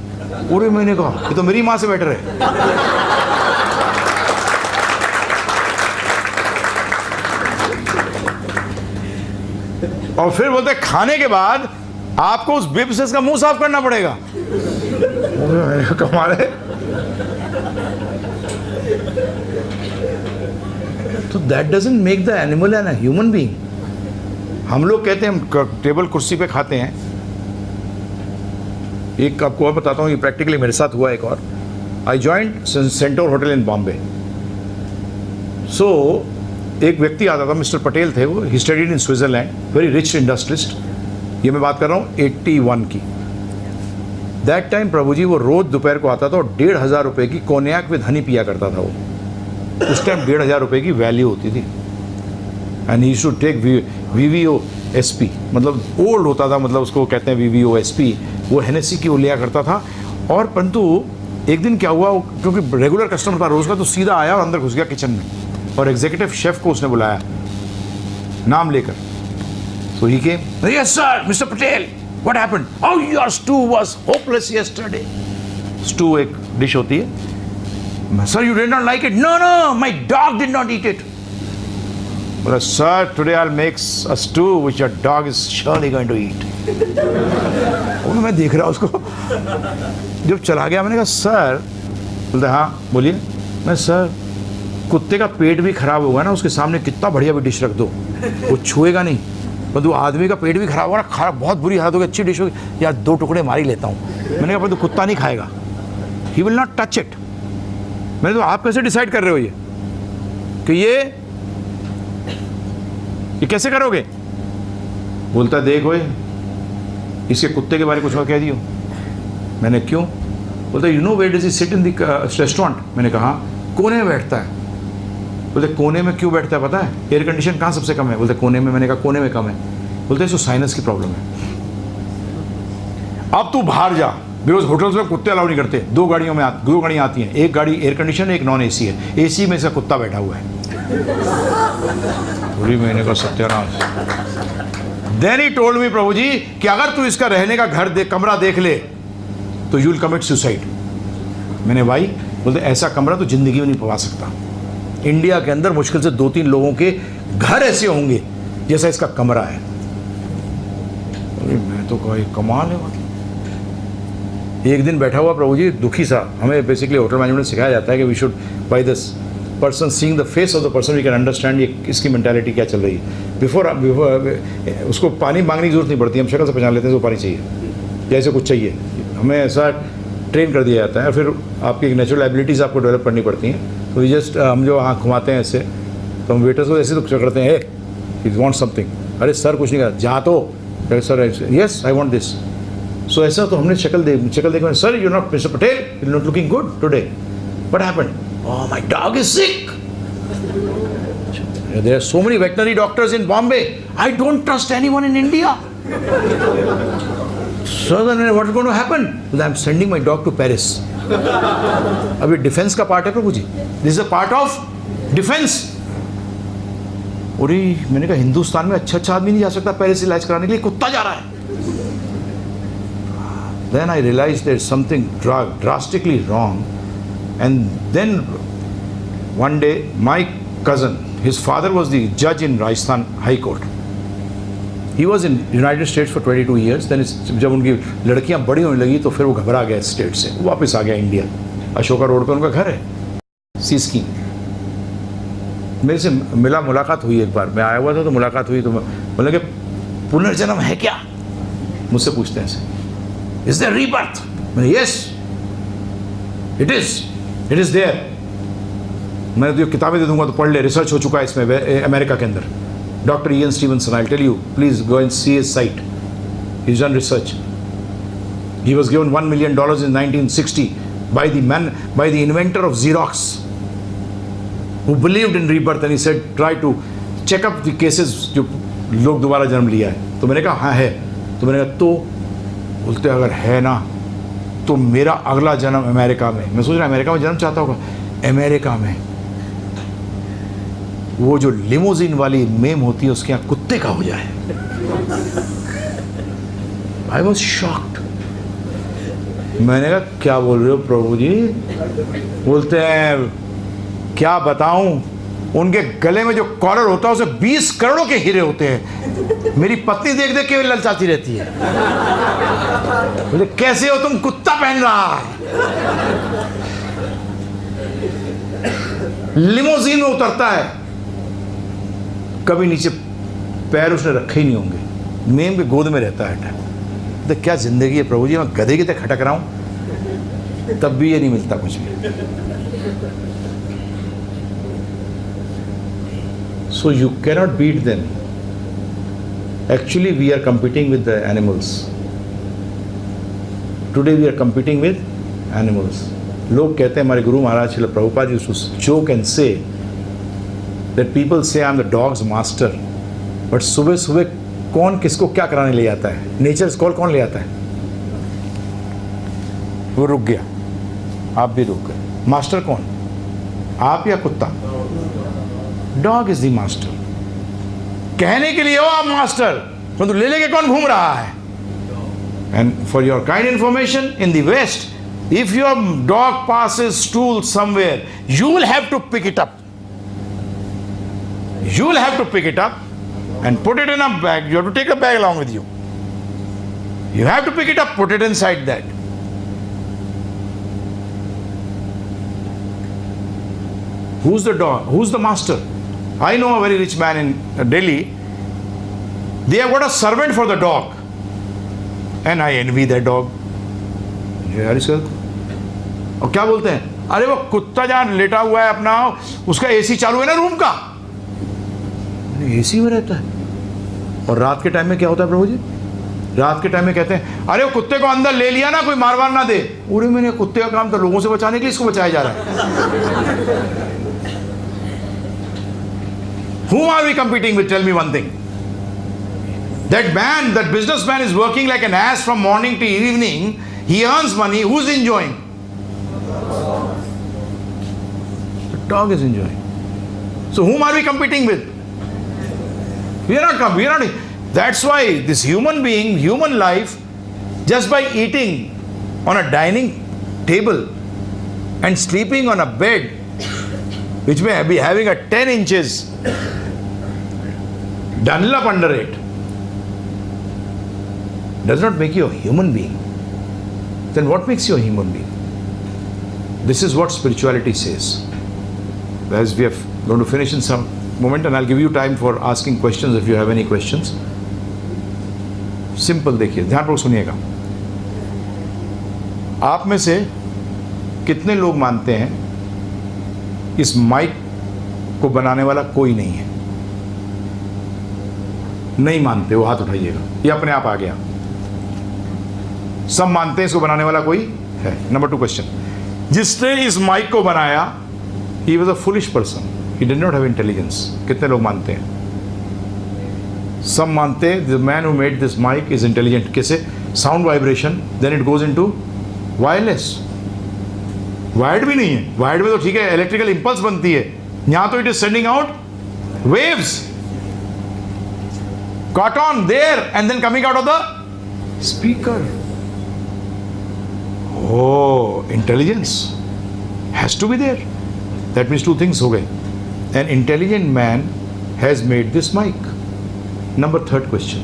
पूरे महीने का ये तो मेरी माँ से बेटर है। और फिर बोलते खाने के बाद आपको उस बिब से इसका मुंह साफ करना पड़ेगा। कमाल है। तो that doesn't make the animal an human being. हम लोग कहते हैं हम टेबल कुर्सी पे खाते हैं। एक आपको और बताता हूँ, ये प्रैक्टिकली मेरे साथ हुआ एक और। I joined Centaur hotel in Bombay. So एक व्यक्ति आता था, मिस्टर पटेल थे वो, he studied in Switzerland, very rich industrialist. ये मैं बात कर रहा हूँ 81 की। दैट टाइम प्रभु जी वो रोज दोपहर को आता था और 1,500 रुपये की कोनियाक विद हनी पिया करता था वो। उस टाइम 1,500 रुपये की वैल्यू होती थी। And he should take VVOSP, मतलब ओल्ड होता था, मतलब उसको कहते हैं VVOSP। वो हेनेसी की वो लिया करता था। और परंतु एक दिन क्या हुआ, क्योंकि रेगुलर कस्टमर था रोज़ का, तो सीधा आया और अंदर घुस गया किचन में, और एग्जीक्यूटिव शेफ को उसने बुलाया नाम लेकर। So he came, yes sir, mister Patel, what happened? Oh your stew was hopeless yesterday. Stew एक डिश होती है। Sir you did not like it? No no, my dog did not eat it. बोला sir today I will make a stew which your dog is surely going to eat. मैं देख रहा उसको, जब चला गया मैंने कहा सर, बोलते हाँ बोलिए। मैं सर कुत्ते का पेट भी खराब होगा ना, उसके सामने कितना बढ़िया भी डिश रख दो वो छुएगा नहीं, परंतु आदमी का पेट भी खराब होगा ना, खराब बहुत बुरी हालत होगी, अच्छी डिश होगी यार, 2 टुकड़े मार ही लेता हूँ। मैंने कहा परंतु कुत्ता नहीं खाएगा, he will not touch it. मैंने तो आप कैसे डिसाइड कर रहे हो ये कि ये कैसे करोगे? बोलता देखो इसके कुत्ते के बारे में कुछ और कह दियो। मैंने क्यों? बोलता you know where does he sit in the restaurant? मैंने कहा कोने में बैठता है। बोलते कोने में क्यों बैठता है पता है? एयर कंडीशन कहाँ सबसे कम है? बोलते कोने में। मैंने कहा कोने में कम है। बोलते इसको साइनस की प्रॉब्लम है, अब तू बाहर जा, बिकॉज होटल्स में कुत्ते अलाउ नहीं करते। 2 गाड़ियाँ आती हैं, एक गाड़ी एयर कंडीशन, एक नॉन AC है, AC में इसका कुत्ता बैठा हुआ है। पूरी महीने का सत्यानाश। देन ही टोल्ड मी प्रभु जी कि अगर तू इसका रहने का कमरा देख ले तो यू विल कमिट सुसाइड। मैंने भाई, बोलते ऐसा कमरा तो जिंदगी में नहीं पवा सकता। इंडिया के अंदर मुश्किल से 2-3 लोगों के घर ऐसे होंगे जैसा इसका कमरा है। मैं तो कहा कमाल है। मतलब एक दिन बैठा हुआ प्रभु जी दुखी सा, हमें बेसिकली होटल मैनेजमेंट सिखाया जाता है कि we should by this person seeing the face of the person we can understand ये इसकी मेंटालिटी क्या चल रही है। बिफोर उसको पानी मांगने की जरूरत नहीं पड़ती, हम शक्ल से पहचान लेते हैं, वो पानी चाहिए जैसे कुछ चाहिए, हमें ऐसा ट्रेन कर दिया जाता है। फिर आपकी एक नेचुरल एबिलिटीज़ आपको डेवलप करनी पड़ती हैं। तो जस्ट हम जो आँख घुमाते हैं ऐसे, तो हम वेटर्स को ऐसे तो करते हैं, हे वांट समथिंग, अरे सर कुछ नहीं करा, जा तो sir yes I want this. So ऐसा तो हमने शक्ल देख sir you not mister Patel, you not looking good today, what happened? Oh, my dog is sick. There are so many veterinary doctors in Bombay. I don't trust anyone in India. So then what is going to happen? Well, I'm sending my dog to Paris. अब ये defence का part है प्रभु जी, this is a part of defence. और मैंने कहा हिंदुस्तान में अच्छा आदमी नहीं जा सकता पेरिस इलाज कराने के लिए, कुत्ता जा रहा है। Then I realized there's something drastically wrong. And then one day my cousin, his father was the judge in Rajasthan High Court. He was in United States for 22 years. Then जब उनकी लड़कियां बड़ी होने लगी तो फिर वो घबरा गया स्टेट से, वापस आ गया इंडिया। अशोका रोड पे उनका घर है, सीस्की। मेरे से मिला, मुलाकात हुई एक बार, मैं आया हुआ था तो मुलाकात हुई, तो बोले कि पुनर्जन्म है क्या, मुझसे पूछते हैं ऐसे, इज देयर रीबर्थ? मैंने यस इट इज देयर। मैंने तो किताबें दे दूंगा तो पढ़ ले, रिसर्च हो चुका है इसमें अमेरिका के अंदर। Doctor Ian Stevenson, I tell you, please go and see his site, he is done research. He was given $1 million in 1960 by the inventor of Xerox, who believed in rebirth, and he said, try to check up the cases जो लोग दोबारा जन्म लिया है। तो मैंने कहा हाँ है। तो मैंने कहा तो बोलते अगर है ना तो मेरा अगला जन्म अमेरिका में, मैं सोच रहा अमेरिका में जन्म चाहता होगा, अमेरिका में वो जो लिमोजिन वाली मेम होती है उसके यहाँ कुत्ते का हो जाए। I was shocked। मैंने कहा क्या बोल रहे हो प्रभु जी? बोलते हैं क्या बताऊं, उनके गले में जो कॉलर होता है उसे 20 करोड़ों के हीरे होते हैं। मेरी पत्नी देख देख के ललचाती रहती है। बोले कैसे हो तुम, कुत्ता पहन रहा है। लिमोजीन में उतरता है, कभी नीचे पैर उसने रखे ही नहीं होंगे, मेम के गोद में रहता है। तो क्या जिंदगी है प्रभु जी, मैं गधे की तरह खटक रहा हूं, तब भी ये नहीं मिलता कुछ भी। So you cannot beat them. Actually we are competing with the animals. Today we are competing with animals. लोग कहते हैं, हमारे गुरु महाराज Srila Prabhupada ji joke and say that people say I am the dog's master, but सुबह सुबह कौन किसको क्या कराने ले जाता है? नेचर कॉल कौन ले आता है? वो रुक गया, आप भी रुक गए। मास्टर कौन, आप या कुत्ता? Dog is the master. कहने के लिए हो आप मास्टर, तो ले लेके कौन घूम रहा है? And for your kind information, in the west, if your dog passes stool somewhere, you will have to pick it up. You will have to pick it up and put it in a bag. You have to take a bag along with you. You have to pick it up, put it inside that. Who's the dog? Who's the master? I know a very rich man in Delhi. They have got a servant for the dog. And I envy that dog. यार इसका और क्या बोलते हैं, अरे वो कुत्ता जहाँ लेटा हुआ है अपना, उसका एसी चालू है ना रूम का, एसी में रहता है। और रात के टाइम में क्या होता है प्रभु जी? रात के टाइम में कहते हैं, अरे वो कुत्ते को अंदर ले लिया ना, कोई मारवार ना दे। अरे मैंने कुत्ते का काम तो लोगों से बचाने के लिए इसको बचाया जा रहा है। Whom are we competing with? Tell me one thing. That man, that businessman is working like an ass from morning to evening. He earns money. Who's enjoying? The dog is enjoying. So whom are we competing with? We are not. That's why this human being, human life, just by eating on a dining table and sleeping on a bed, which may be having a 10 inches Dunlop under it, does not make you a human being. Then what makes you a human being? This is what spirituality says. As we are going to finish in some moment, and I'll give you time for asking questions if you have any questions. Simple, देखिए, ध्यानपूर्वक सुनिएगा। आप में से कितने लोग मानते हैं इस माइक को बनाने वाला कोई नहीं है? नहीं मानते वो हाथ उठाइएगा, ये अपने आप आ गया। सब मानते हैं इसको बनाने वाला कोई है। नंबर 2 क्वेश्चन, जिसने इस माइक को बनाया, he was a foolish person, he did not have intelligence. कितने लोग मानते हैं? सब मानते हैं the man who made this mic is intelligent. कैसे? Sound vibration, then it goes into wireless. Wired भी नहीं है, वायर्ड में तो ठीक है, इलेक्ट्रिकल इंपल्स बनती है, यहां तो it is sending out waves caught on there and then coming out of the speaker. Oh, intelligence has to be there. That means 2 things हो गए. An intelligent man has made this mic. Number 3rd question.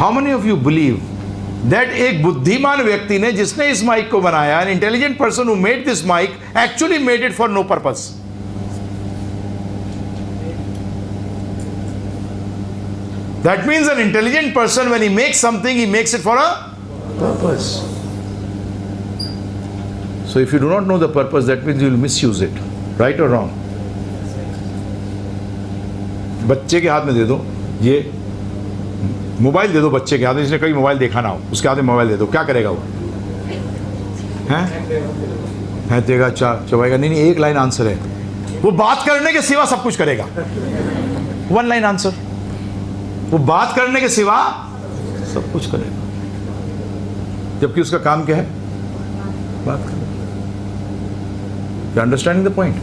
How many of you believe that एक बुद्धिमान व्यक्ति ने जिसने इस mic को बनाया, an intelligent person who made this mic actually made it for no purpose? That means an intelligent person, when he makes something, he makes it for a purpose. So if you do not know the purpose, that means you will misuse it. Right or wrong? बच्चे के हाथ में दे दो ये mobile, दे दो बच्चे के हाथ में, जिसने कभी मोबाइल देखा ना हो, उसके हाथ में मोबाइल दे दो, क्या करेगा वो? हैं देगा, चबाएगा? नहीं, एक लाइन आंसर है, वो बात करने के सिवा सब कुछ करेगा। वन लाइन आंसर, वो बात करने के सिवा सब कुछ करेगा, जबकि उसका काम क्या है? बात करना। You understanding the point?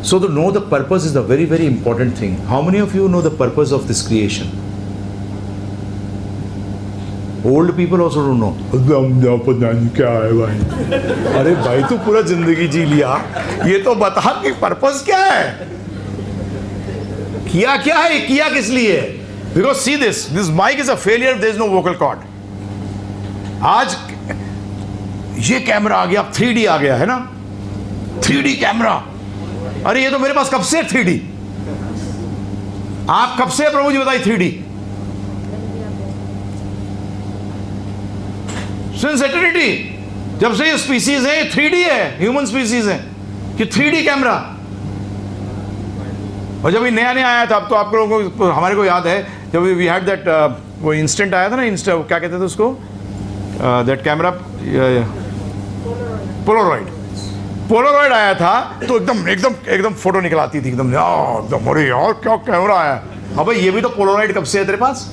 So to know the purpose is the very, very important thing. How many of you know the purpose of this creation? Old people also don't know. पता नहीं क्या है भाई। अरे भाई तू पूरा जिंदगी जी लिया, ये तो बता कि पर्पस क्या है, किया क्या है, किया किस लिए? Because see this mic is a failure if there is no vocal cord. आज ये कैमरा आ गया, 3D आ गया है ना, 3D कैमरा। अरे ये तो मेरे पास कब से 3D, आप कब से प्रभु जी बताइए 3D? सिंस एटर्निटी, जब से ये स्पीसीज है 3D है, ह्यूमन स्पीसीज है कि 3D कैमरा। और जब ये नया नया आया था, अब तो आप लोगों को, हमारे को याद है जब वी हैड दैट वो इंस्टेंट आया था ना, क्या कहते थे उसको, दैट कैमरा, पोलरॉइड आया था, तो एकदम फोटो निकल आती थी, एकदम अरे यार क्या कैमरा आया। अब भाई ये भी तो पोलरॉइड कब से है तेरे पास?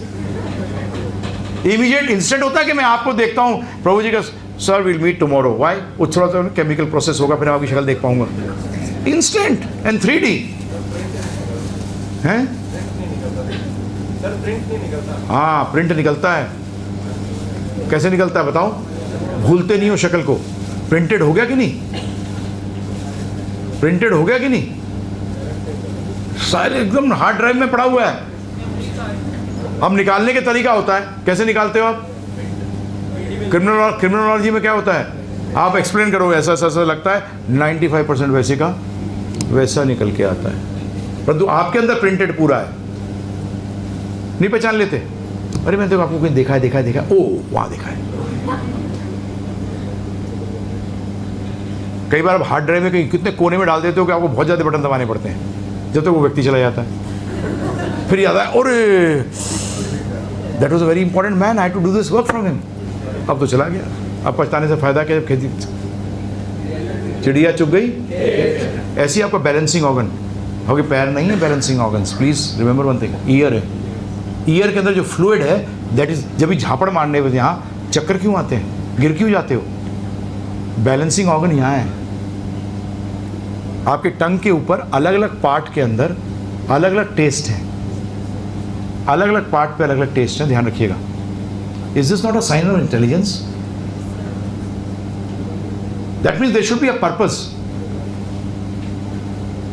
इमीडिएट इंस्टेंट होता है कि मैं आपको देखता हूं, प्रभु जी का sir will meet tomorrow, why? वो थोड़ा सा केमिकल प्रोसेस होगा, फिर आपकी शक्ल देख पाऊंगा। इंस्टेंट एंड 3D हैं? सर प्रिंट नहीं निकलता। हाँ, प्रिंट निकलता है। कैसे निकलता है बताओ? भूलते नहीं हो शक्ल को। प्रिंटेड हो गया कि नहीं? प्रिंटेड हो गया कि नहीं? सारे एकदम हार्ड ड्राइव में पड़ा हुआ है। अब निकालने के तरीका होता है, कैसे निकालते हो आप? क्रिमिनोलॉजी में क्या होता है, आप एक्सप्लेन करो, ऐसा ऐसा लगता है, 95% वैसे का वैसा निकल के आता है, परंतु आपके अंदर प्रिंटेड पूरा है। नहीं पहचान लेते? अरे मैं तो आपको कहीं देखा है, ओ वहां देखा है। कई बार आप हार्ड ड्राइव में कहीं कितने कोने में डाल देते हो कि आपको बहुत ज़्यादा बटन दबाने पड़ते हैं, जब तक वो व्यक्ति चला जाता है। फिर याद है, अरे that was a very important man, I had to do this work from him. अब तो चला गया, अब पछताने से फायदा क्या, जब खेती चिड़िया चुग गई। ऐसी आपका बैलेंसिंग ऑर्गन, आपके पैर नहीं है balancing organs, please remember one thing, year है। ईयर के अंदर जो फ्लूइड है, दैट इज, जब भी झापड़ मारने में यहाँ चक्कर क्यों आते हैं, गिर क्यों जाते हो? बैलेंसिंग ऑर्गन यहाँ है। आपके टंग के ऊपर अलग अलग पार्ट के अंदर अलग अलग टेस्ट हैं, अलग अलग पार्ट पे अलग अलग टेस्ट हैं, ध्यान रखिएगा। Is this not a sign of intelligence? That means there should be a purpose.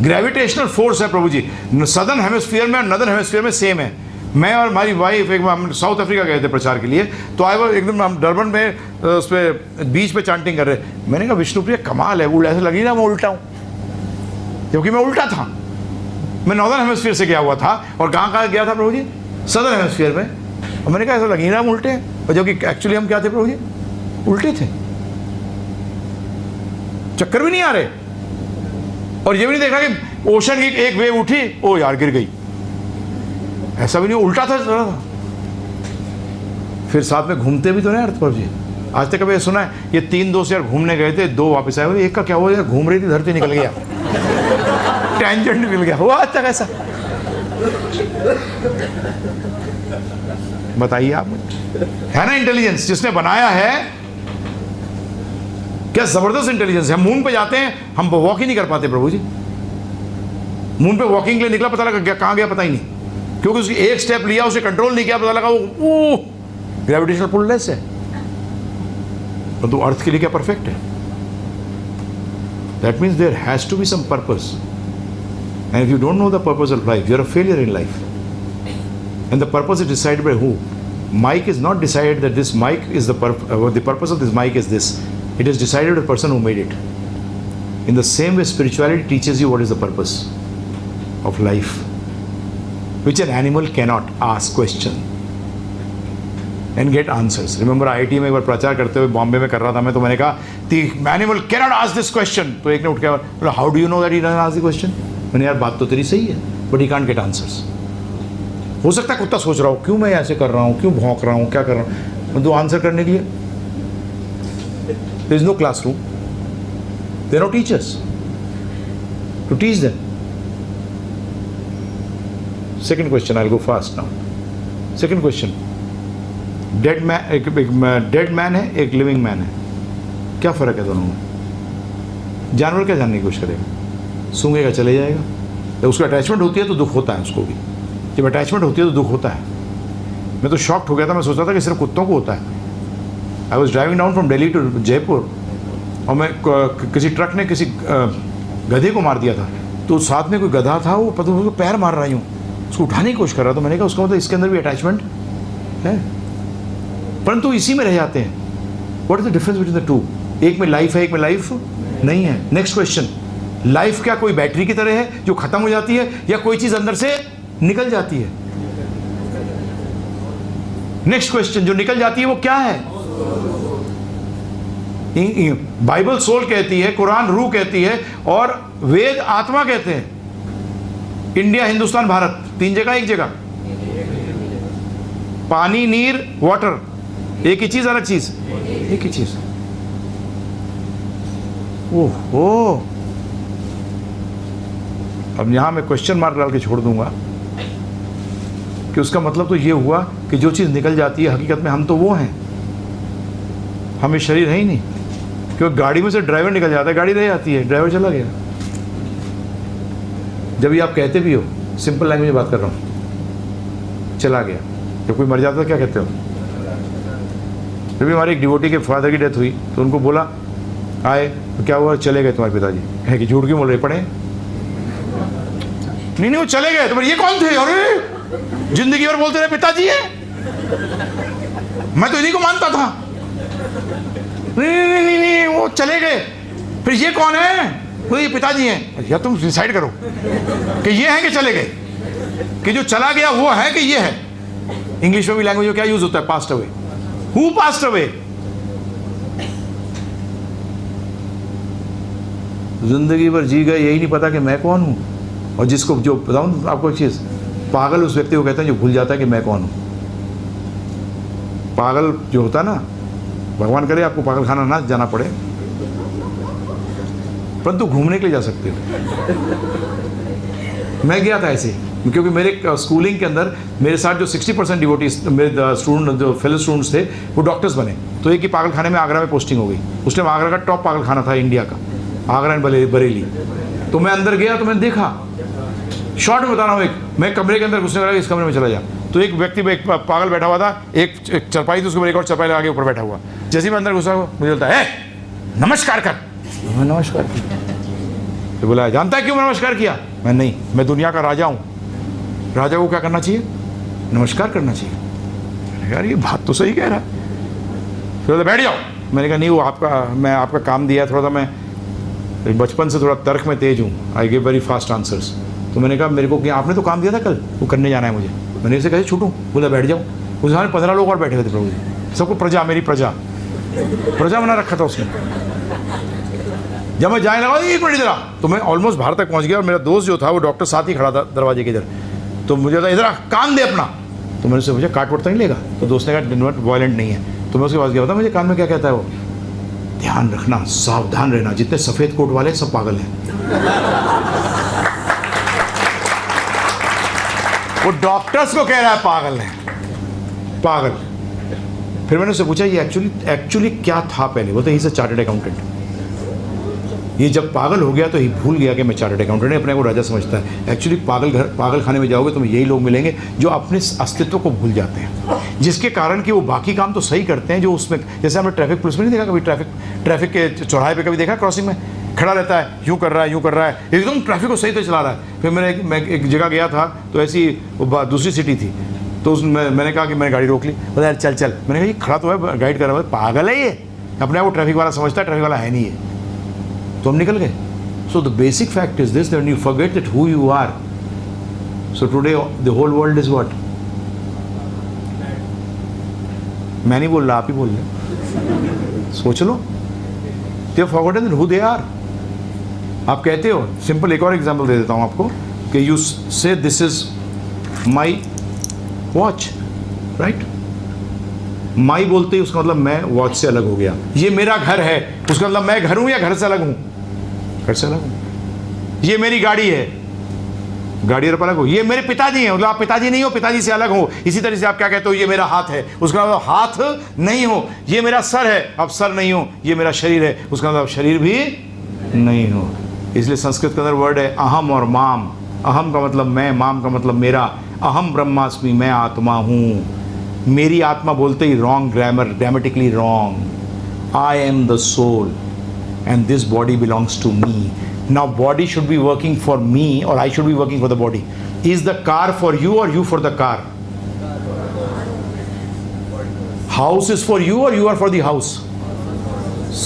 Gravitational force है प्रभु जी, सदर्न हेमिस्फीयर में और नदर्न हेमिस्फीयर में सेम है। मैं और हमारी वाइफ एक हम साउथ अफ्रीका गए थे प्रचार के लिए, तो आए वो एकदम हम डरबन में उस पर बीच पे चांटिंग कर रहे। मैंने कहा विष्णुप्रिया कमाल है, वो ऐसे लगी ना मैं उल्टा हूँ, क्योंकि मैं उल्टा था। मैं नॉर्दर्न हेमिस्फीयर से गया हुआ था, और कहाँ गया था प्रभु जी? सदर्न हेमिस्फीयर में। और मैंने कहा ऐसा लगी ना हम उल्टे हैं, और जबकि एक्चुअली हम क्या थे प्रभु जी? उल्टे थे, चक्कर भी नहीं आ रहे, और ये भी नहीं देखा कि ओशन की एक वेव उठी, ओ यार गिर गई, ऐसा भी नहीं, उल्टा था। फिर साथ में घूमते भी तो नहीं अर्थ प्रभु जी। आज तक कभी सुना है? ये 3 दोस्त यार घूमने गए थे, 2 वापस आए, एक का क्या हुआ यार, घूम रही थी धरती निकल गया, टेंजेंट मिल गया, हुआ आज तक ऐसा? बताइए आप, है ना इंटेलिजेंस जिसने बनाया है? क्या जबरदस्त इंटेलिजेंस है। मून पे जाते हैं, हम वॉक ही नहीं कर पाते प्रभु जी। मून पे वॉकिंग के लिए निकला, पता लगा कहाँ गया पता ही नहीं, क्योंकि उसकी एक स्टेप लिया, उसे कंट्रोल नहीं किया, पता लगा वो ग्रेविटेशनल पुल लेस है। परंतु अर्थ के लिए क्या परफेक्ट है? That means there has to be some purpose, and if you don't know the purpose of life, you are a failure in life. And the purpose is decided by who? Mic is not decided that this mic is the purpose of this mic is this. It is decided by the person who made it. In the same way, spirituality teaches you what is the purpose of life. which an animal cannot ask question and get answers. Remember IIT में एक बार प्रचार करते हुए बॉम्बे में कर रहा था मैं, तो मैंने कहा the animal cannot ask this question. तो एक ने उठ के बोला how do you know that he doesn't ask the question? मैंने यार बात तो तेरी सही है, but he can't get answers. हो सकता है कुत्ता सोच रहा हो क्यों मैं ऐसे कर रहा हूँ, क्यों भौंक रहा हूँ, क्या कर रहा हूँ, तो आंसर करने के लिए there is no classroom, there are no teachers to teach them. Second question, I'll go fast now. Second question, dead man, एक डेड मैन है, एक लिविंग मैन है, क्या फ़र्क है दोनों में? जानवर क्या जानने की कोशिश करेगा? सूंघेगा चले जाएगा। जब उसको अटैचमेंट होती है तो दुख होता है उसको भी, जब अटैचमेंट होती है तो दुख होता है। मैं तो शॉक्ड हो गया था, मैं सोच रहा था कि सिर्फ कुत्तों को होता है। I was driving down from Delhi to Jaipur और मैं किसी ट्रक ने किसी गधे को मार दिया था, तो साथ में कोई गधा था, वो पता उसको पैर मार रहा हूँ, उसको उठाने की कोशिश कर रहा था। तो मैंने कहा उसका मतलब इसके अंदर भी अटैचमेंट है, परंतु इसी में रह जाते हैं। What is the difference between the two? एक में लाइफ है, एक में लाइफ नहीं है। नेक्स्ट क्वेश्चन, लाइफ क्या कोई बैटरी की तरह है जो खत्म हो जाती है, या कोई चीज अंदर से निकल जाती है? नेक्स्ट क्वेश्चन, जो निकल जाती है वो क्या है? बाइबल सोल कहती है, कुरान रूह कहती है, और वेद आत्मा कहते हैं। इंडिया, हिंदुस्तान, भारत, तीन जगह, एक जगह। पानी, नीर, वाटर, एक ही चीज, अलग चीज, एक ही चीज। ओहो, अब यहां मैं क्वेश्चन मार्क डाल के छोड़ दूंगा कि उसका मतलब तो ये हुआ कि जो चीज निकल जाती है, हकीकत में हम तो वो हैं, हमें शरीर है ही नहीं। क्योंकि गाड़ी में से ड्राइवर निकल जाता है, गाड़ी रह जाती है, ड्राइवर चला गया। जब ये आप कहते भी हो, सिंपल लैंग्वेज में बात कर रहा हूं, चला गया। जब कोई मर जाता है क्या कहते हो? जब भी हमारे एक डिवोटी के फादर की डेथ हुई तो उनको बोला, आए तो क्या हुआ? चले गए तुम्हारे पिताजी। है कि झूठ क्यों बोल रहे? पढ़े नहीं, वो चले गए। तो ये कौन थे? अरे जिंदगी भर बोलते रहे पिताजी है, मैं तो इन्हीं को मानता था। नहीं, वो चले गए। फिर ये कौन है? वो ये पिताजी हैं। या तुम डिसाइड करो कि ये है कि चले गए, कि जो चला गया वो है कि ये है। इंग्लिश में भी लैंग्वेज में क्या यूज होता है? Passed away. Who passed away? जिंदगी भर जी गए, यही नहीं पता कि मैं कौन हूं। और जिसको, जो बताऊं आपको एक चीज, पागल उस व्यक्ति को कहते हैं जो भूल जाता है कि मैं कौन हूं। पागल जो होता है ना, भगवान करे आपको पागल खाना ना जाना पड़े, परंतु घूमने के लिए जा सकते हो। मैं गया था ऐसे, क्योंकि मेरे स्कूलिंग के अंदर मेरे साथ जो 60% डिवोटीज, मेरे स्टूडेंट, जो फेलो स्टूडेंट्स थे, वो डॉक्टर्स बने। तो एक ही पागल खाने में आगरा में पोस्टिंग हो गई। उस टाइम आगरा का टॉप पागल खाना था इंडिया का, आगरा एंड बरेली। तो मैं अंदर गया तो मैंने देखा, शॉर्ट में बता रहा हूँ, एक मैं कमरे के अंदर घुसने लगा, इस कमरे में चला जा, तो एक व्यक्ति में एक पागल बैठा हुआ था, एक चरपाई थी, उसके ऊपर एक और चरपाई लगा के ऊपर बैठा हुआ। जैसे ही मैं अंदर घुसा, मुझे बोलता है नमस्कार कर। मैं नमस्कार किया। तो बोला, जानता है क्यों मैं नमस्कार किया? मैं नहीं, मैं दुनिया का राजा हूँ, राजा को क्या करना चाहिए? नमस्कार करना चाहिए। यार ये बात तो सही कह रहा है। फिर बोला बैठ जाओ। मैंने कहा नहीं, वो आपका, मैं आपका काम दिया, थोड़ा सा मैं बचपन से थोड़ा तर्क में तेज हूँ, I give very fast answers. तो मैंने कहा मेरे को क्या, आपने तो काम दिया था कल, वो करने जाना है मुझे। मैंने इसे कैसे छूटूँ? बोला बैठ जाओ। उस समय 15 लोग और बैठे हुए थे प्रभु जी, सबको प्रजा, मेरी प्रजा बना रखा था उसने। जब मैं जाने लगा, एक मिनट इधर आ, तो मैं ऑलमोस्ट बाहर तक पहुंच गया, और मेरा दोस्त जो था वो डॉक्टर साथ ही खड़ा था दरवाजे के इधर। तो मुझे था इधर आ, कान दे अपना। तो मैंने उससे पूछा काट वट तो नहीं लेगा? तो दोस्त ने कहा वायलेंट नहीं है। तो मैं उसके पास गया, बता मुझे कान में क्या कहता है वो? ध्यान रखना, सावधान रहना, जितने सफेद कोट वाले सब पागल हैं। वो डॉक्टर्स को कह रहा है पागल है, पागल। फिर मैंने उससे पूछा ये एक्चुअली क्या था पहले? बोलते ही से चार्टर्ड अकाउंटेंट। ये जब पागल हो गया तो ये भूल गया कि मैं चार्टर्ड अकाउंटेंट, अपने को राजा समझता है। एक्चुअली पागल खाने में जाओगे तो यही लोग मिलेंगे जो अपने अस्तित्व को भूल जाते हैं, जिसके कारण कि वो बाकी काम तो सही करते हैं जो उसमें, जैसे हमने ट्रैफिक पुलिस में नहीं देखा कभी? ट्रैफिक के चौराहे पे कभी देखा? क्रॉसिंग में खड़ा रहता है, यूँ कर रहा है, एकदम ट्रैफिक को सही तो चला रहा है। फिर मैं एक जगह गया था, तो ऐसी दूसरी सिटी थी, तो मैंने कहा कि मैंने गाड़ी रोक ली। बोला यार चल। मैंने कहा ये खड़ा तो है, गाइड कर रहा है, पागल है ये, अपने आप वो ट्रैफिक वाला समझता है, ट्रैफिक वाला है नहीं है। तो हम निकल गए। So the basic fact is this, that you forget that who you are, So today the whole world is what? मैं नहीं बोल रहा, आप ही बोल रहे। सोच लो, they have forgotten who they are. आप कहते हो, सिंपल एक और एग्जाम्पल दे देता हूँ आपको, कि you say this is my watch, right? माई बोलते ही उसका मतलब मैं वॉच से अलग हो गया। ये मेरा घर है, उसका मतलब मैं घर हूं या घर से अलग हूं? घर से अलग हूं। ये मेरी गाड़ी है, गाड़ी और अलग हो। ये मेरे पिताजी हैं, मतलब आप पिताजी नहीं हो, पिताजी से अलग हो। इसी तरह से आप क्या कहते हो, ये मेरा हाथ है, उसका मतलब हाथ नहीं हो। ये मेरा सर है, आप सर नहीं हो। ये मेरा शरीर है, उसका मतलब शरीर भी नहीं हो। इसलिए संस्कृत के अंदर वर्ड है अहम और माम। अहम का मतलब मैं, माम का मतलब मेरा। अहम ब्रह्मास्मि, मैं आत्मा हूँ। मेरी आत्मा बोलते ही wrong grammar, grammatically wrong. I am the soul and this body belongs to me. Now body should be working for me और I should be working for the body. Is the car for you और you for the car? House is for you और you are for the house?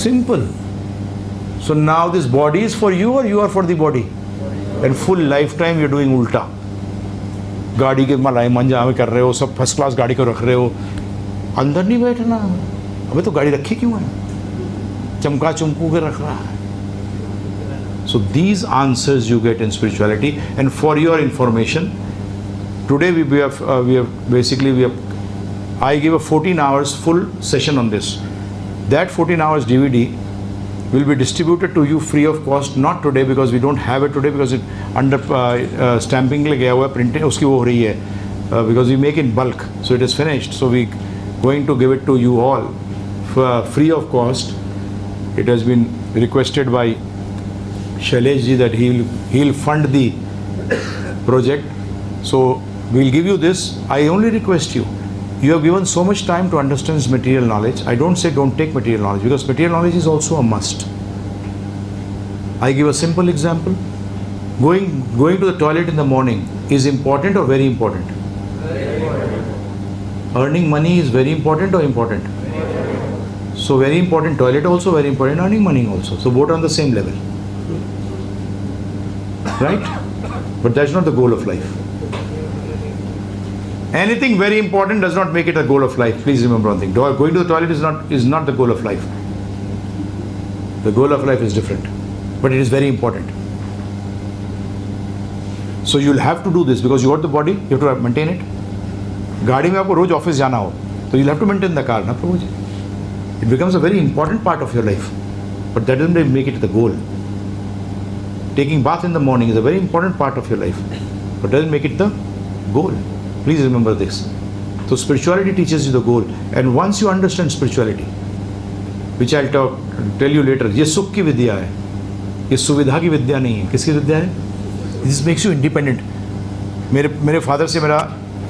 Simple. So now this body is for you or you are for the body? And full lifetime you are doing उल्टा. गाड़ी के मलाई मंजा में कर रहे हो, सब फर्स्ट क्लास गाड़ी को रख रहे हो, अंदर नहीं बैठना। अबे तो गाड़ी रखी क्यों है? चमका चमकू के रख रहा है। So these answers you get in spirituality. And for your information, today we have I give a 14 hours full session on this. That 14 hours DVD will be distributed to you free of cost. Not today because we don't have it today because it under stamping ले गया हुआ है, printing उसकी वो हो रही है, because we make in bulk, so it is finished. So we going to give it to you all for free of cost. It has been requested by Shailesh ji that he'll fund the project. So we'll give you this. I only request you. You have given so much time to understand this material knowledge. I don't say don't take material knowledge, because material knowledge is also a must. I give a simple example. Going to the toilet in the morning is important or very important? Very important. Earning money is very important or important? So very important toilet also, very important earning money also. So both are on the same level. Right? But that's not the goal of life. Anything very important does not make it a goal of life. Please remember one thing. Going to the toilet is not the goal of life. The goal of life is different. But it is very important. So you'll have to do this because you got the body, you have to maintain it. गाड़ी में आपको रोज office जाना हो तो you'll have to maintain the car, ना प्रभु जी. It becomes a very important part of your life. But that doesn't make it the goal. Taking bath in the morning is a very important part of your life. But doesn't make it the goal. Please remember this. So spirituality teaches you the goal. And once you understand spirituality, which I'll tell you later, ये सुख की विद्या है, ये सुविधा की विद्या नहीं है. किसकी विद्या है? This makes you independent. मेरे फादर से मेरा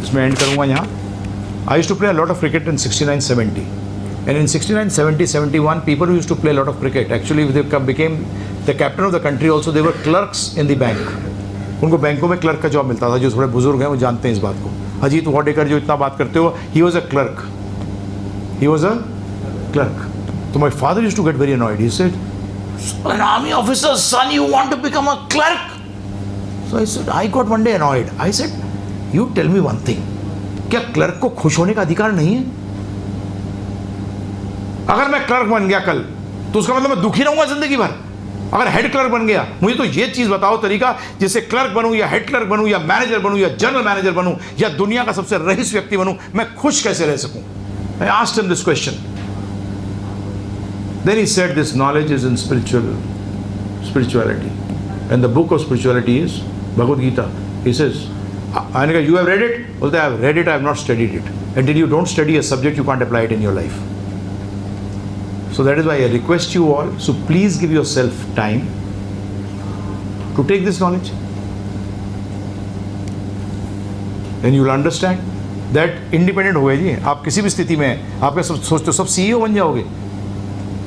इसमें एंड करूँगा यहाँ. I used to play a lot of cricket in 69-70. And in 69-70-71, people who used to play a lot of cricket, actually they became the captain of the country also. They were clerks in the bank. उनको बैंकों में clerk का job मिलता था. जो थोड़े बुजुर्ग हैं वो जानते हैं इस बात को. अजीत वाडेकर जो इतना बात करते हो, he was a clerk. He was a clerk. So my father used to get very annoyed. He said, an army officer's son, you want to become a clerk? So I said, I got one day annoyed. I said, you tell me one thing. क्या clerk को खुश होने का अधिकार नहीं है? अगर मैं क्लर्क बन गया कल तो उसका मतलब मैं दुखी रहूंगा जिंदगी भर. अगर हेड क्लर्क बन गया, मुझे तो ये चीज बताओ तरीका जिससे क्लर्क बनूं या हेड क्लर्क बनूं या मैनेजर बनूं या जनरल मैनेजर बनूं या दुनिया का सबसे रईस व्यक्ति बनूं, मैं खुश कैसे रह सकूं? I asked him this question. Then he said this knowledge is in spirituality. And the book of spirituality is Bhagavad Gita. He says, Anika, you have read it? Well, I have read it, I have not studied it. Until you don't study a subject, you can't apply it in your life. So that is why I request you all, so please give yourself time to take this knowledge. Then you will understand that independent हो गए जी. आप किसी भी स्थिति में आप क्या सोचते हो सब CEO बन जाओगे?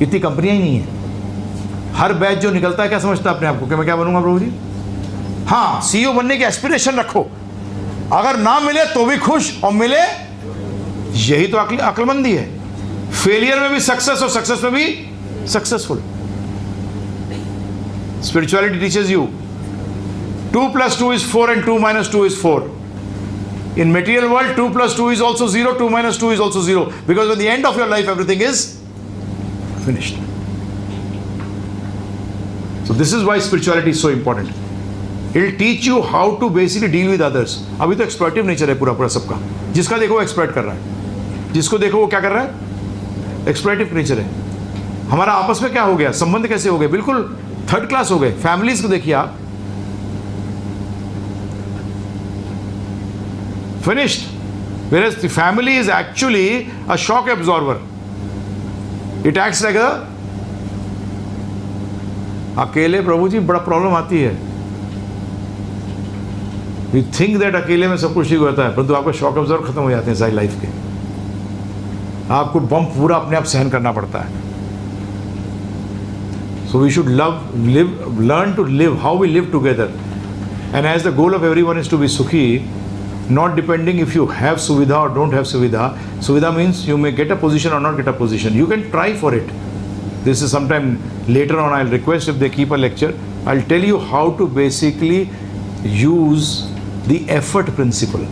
इतनी कंपनियां ही नहीं है. हर बैच जो निकलता है क्या समझता है अपने आप को कि मैं क्या बनूंगा प्रभु जी? हाँ, CEO बनने की एस्पिरेशन रखो. अगर ना मिले तो भी खुश और मिले, यही तो अक्लमंदी है. फेलियर में भी सक्सेस और सक्सेस में भी successful. Spirituality teaches you 2 plus 2 is 4 and 2 minus 2 is 4. In material world, 2 plus 2 is also 0, 2 minus 2 is also 0. Because at the end of your life, everything is finished. So this is why spirituality is so important. It will teach you how to basically deal with others. अभी तो एक्सप्लॉइटिव nature है पूरा पूरा सबका. जिसका देखो वो exploit कर रहा है, जिसको देखो वो क्या कर रहा है, एक्सप्लॉइटिव नेचर है. हमारा आपस में क्या हो गया, संबंध कैसे हो गए, बिल्कुल थर्ड क्लास हो गए. फैमिलीज को देखिए आप, finished. Whereas the family is actually a shock absorber. It acts like a, अकेले प्रभु जी बड़ा प्रॉब्लम आती है. You think that अकेले में सब कुछ ठीक होता है, परंतु आपका शॉक अब्जॉर्बर खत्म हो जाते हैं सारी लाइफ के. आपको बम्प पूरा अपने आप सहन करना पड़ता है. So we should learn to live how we live together. And as the goal of everyone is to be sukhi, not depending if you have suvidha or don't have suvidha. Suvidha means you may get a position or not get a position. You can try for it. This is sometime later on I'll request if they keep a lecture. I'll tell you how to basically use the effort principle.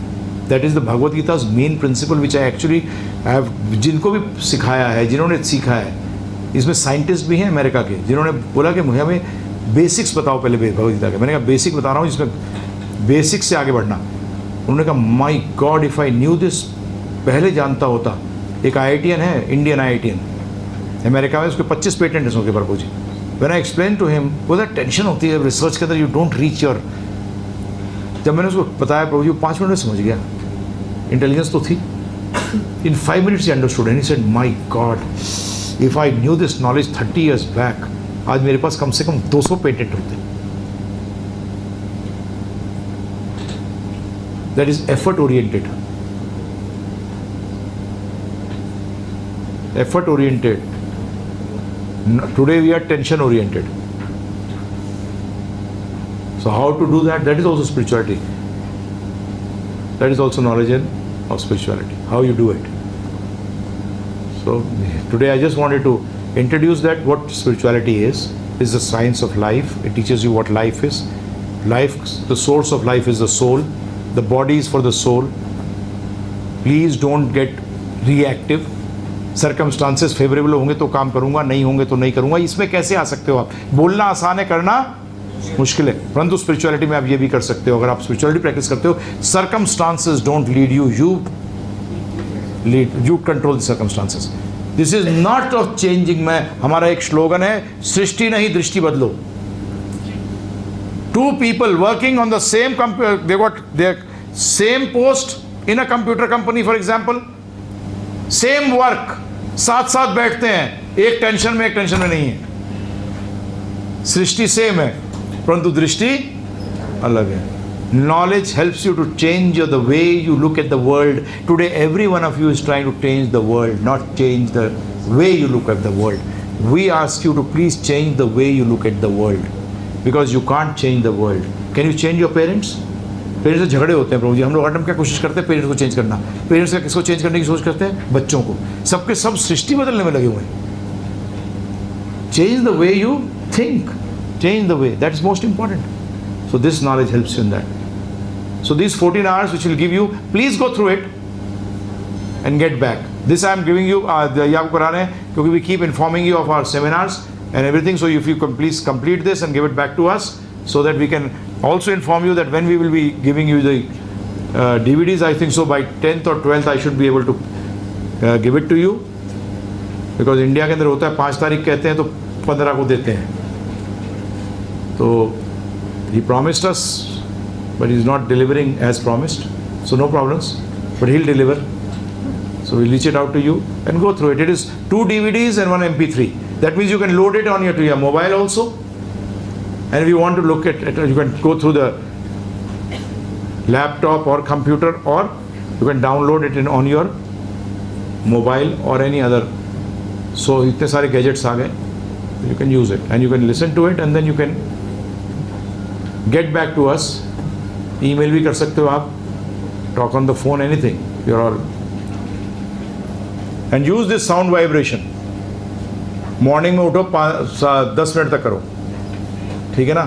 That is the Bhagavad Gita's main principle which I actually have, जिनको भी सिखाया है, जिन्होंने सीखा है. इसमें scientist भी हैं अमेरिका के, जिन्होंने बोला कि मुझे हमें बेसिक्स बताओ पहले भगवद गीता के. मैंने कहा बेसिक बता रहा हूँ, जिसमें बेसिक से आगे बढ़ना. उन्होंने कहा my god if I knew this, पहले जानता होता. एक IITian है, इंडियन IITian, अमेरिका में, उसके 25 पेटेंट हैं उसके प्रभु जी. When I explain to him, वो टेंशन होती है रिसर्च के अंदर, यू डोंट रीच योर. जब मैंने उसको बताया प्रभु जी, 5 मिनट में समझ गया. इंटेलिजेंस तो थी. इन 5 minutes he understood. And he said my god if I knew this knowledge 30 years back, आज मेरे पास कम से कम 200 पेटेंट होते. That is effort oriented. Effort oriented. Today we are tension oriented. So how to do that? That is also spirituality. That is also knowledge of spirituality. How you do it. So today I just wanted to introduce that what spirituality is. It's the science of life. It teaches you what life is. Life, the source of life is the soul. The body is for the soul. Please don't get reactive. Circumstances favorable होंगे तो काम करूंगा, नहीं होंगे तो नहीं करूंगा. इसमें कैसे आ सकते हो आप? बोलना आसान है, करना मुश्किल है. परंतु स्पिरिचुअलिटी में आप ये भी कर सकते हो. अगर आप स्पिरिचुअलिटी प्रैक्टिस करते हो, circumstances don't lead you. You control the circumstances. This is not of changing. मैं, हमारा एक स्लोगन है, सृष्टि नहीं दृष्टि बदलो. Two people working on the same computer, they got their same post in a computer company, for example, same work, साथ साथ बैठते हैं, एक टेंशन में एक टेंशन में नहीं है. सृष्टि सेम है, परंतु दृष्टि अलग है. Knowledge helps you to change the way you look at the world. Today every one of you is trying to change the world, not change the way you look at the world. We ask you to please change the way you look at the world. Because you can't change the world. Can you change your parents? Parents से झगड़े होते हैं प्रभु जी. हम लोग हर time क्या कोशिश करते हैं, पेरेंट्स को चेंज करना. पेरेंट्स का किसको चेंज करने की सोच करते हैं? बच्चों को. सबके सब सृष्टि बदलने में लगे हुए हैं. Change the way you think, change the way, that is most important. So this knowledge helps you in that. So this 14 hours which will give you, please go through it and get back. This I am giving you, ये आपको करा रहे हैं क्योंकि we keep informing you of our seminars and everything. So if you can please complete this and give it back to us, so that we can also inform you that when we will be giving you the DVDs. I think so by 10th or 12th I should be able to give it to you, because India के अंदर होता है 5 तारीख कहते हैं तो 15 को देते हैं. तो he promised us, but he's not delivering as promised. So no problems, but he'll deliver. So we'll reach it out to you and go through it. It is 2 DVDs and 1 MP3. That means you can load it on your mobile also. And if you want to look at it, you can go through the laptop or computer, or you can download it on your mobile or any other. So इतने सारे gadgets आ गए, you can use it and you can listen to it and then you can get back to us. Email भी कर सकते हो आप, talk on the phone, anything. You're all. And use this sound vibration. Morning में उठो 10 minute तक करो, ठीक है ना.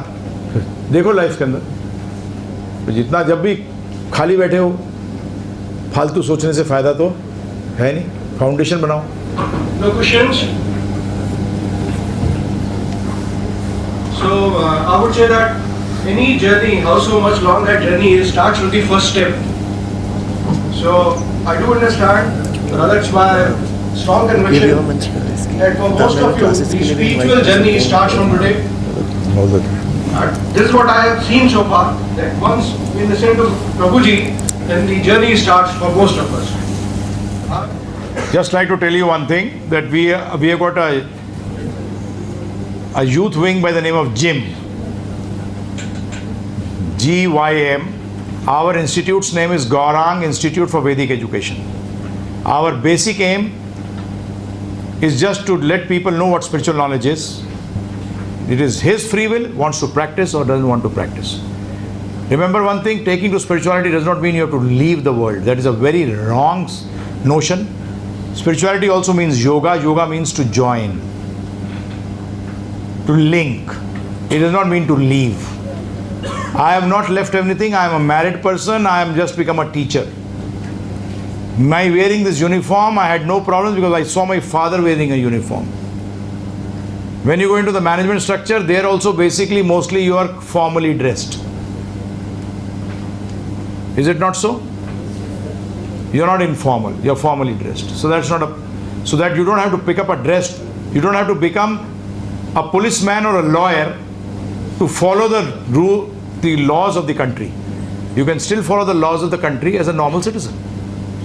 देखो लाइफ के अंदर तो जितना जब भी खाली बैठे हो, फालतू सोचने से फ़ायदा तो है नहीं, फाउंडेशन बनाओ. No questions? So, I would say that any journey, however much long that journey is, starts with the first step. So, I do understand, that's my strong conviction that for most of you, the spiritual journey starts from today. All the This is what I have seen so far, that once we listen to Prabhuji, then the journey starts for most of us. Just like to tell you one thing, that we have got a youth wing by the name of GYM. GYM. Our institute's name is Gaurang Institute for Vedic Education. Our basic aim is just to let people know what spiritual knowledge is. It is his free will, wants to practice or doesn't want to practice. Remember one thing, taking to spirituality does not mean you have to leave the world. That is a very wrong notion. Spirituality also means yoga. Yoga means to join, to link. It does not mean to leave. I have not left anything. I am a married person. I am just become a teacher. My wearing this uniform, I had no problems because I saw my father wearing a uniform. When you go into the management structure, there also basically mostly you are formally dressed. Is it not so? You are not informal, you are formally dressed. So that's not a, so that you don't have to pick up a dress, you don't have to become a policeman or a lawyer to follow the laws of the country. You can still follow the laws of the country as a normal citizen.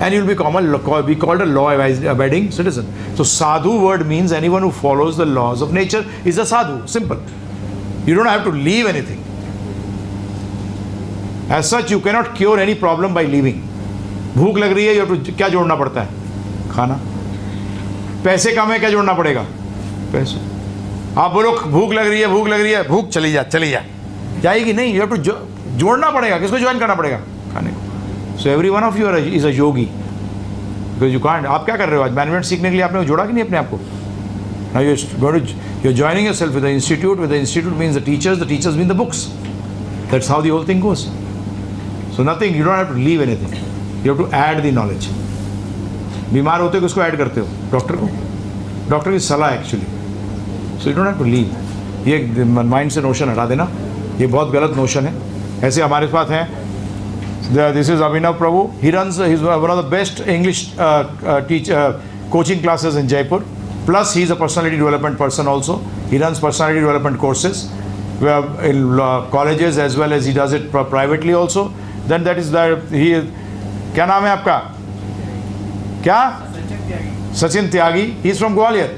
And you'll be called a law-abiding citizen. So sadhu word means anyone who follows the laws of nature is a sadhu. Simple. You don't have to leave anything. As such, you cannot cure any problem by leaving. भूख लग रही है, you have to, क्या जोड़ना पड़ता है? खाना. पैसे कम है, क्या जोड़ना पड़ेगा? पैसे. आप बोलो भूख लग रही है, भूख चली जा. जाएगी नहीं. You have to जोड़ना पड़ेगा. किसको ज्वाइन करना पड़ेगा? खाने को. So every one of you is a yogi, because you can't. आप क्या कर रहे हो आज? मैनेजमेंट सीखने के लिए आपने जोड़ा कि नहीं अपने आप को? Now you're joining yourself with the institute. With the institute means the teachers mean the books. That's how the whole thing goes. So nothing. You don't have to leave anything. You have to add the knowledge. बीमार होते हो किसको add करते हो? Doctor को. Doctor की सलाह actually. So you don't have to leave. ये माइंड से नोशन हटा देना. ये बहुत गलत नोशन है. ऐसे हमारे पास हैं. This is Abhinav Prabhu. He runs. He's one of the best English coaching classes in Jaipur. Plus, he's a personality development person also. He runs personality development courses in colleges as well as he does it privately also. Then that is that he. क्या नाम है आपका? क्या? Sachin Tyagi. He's from Gwalior.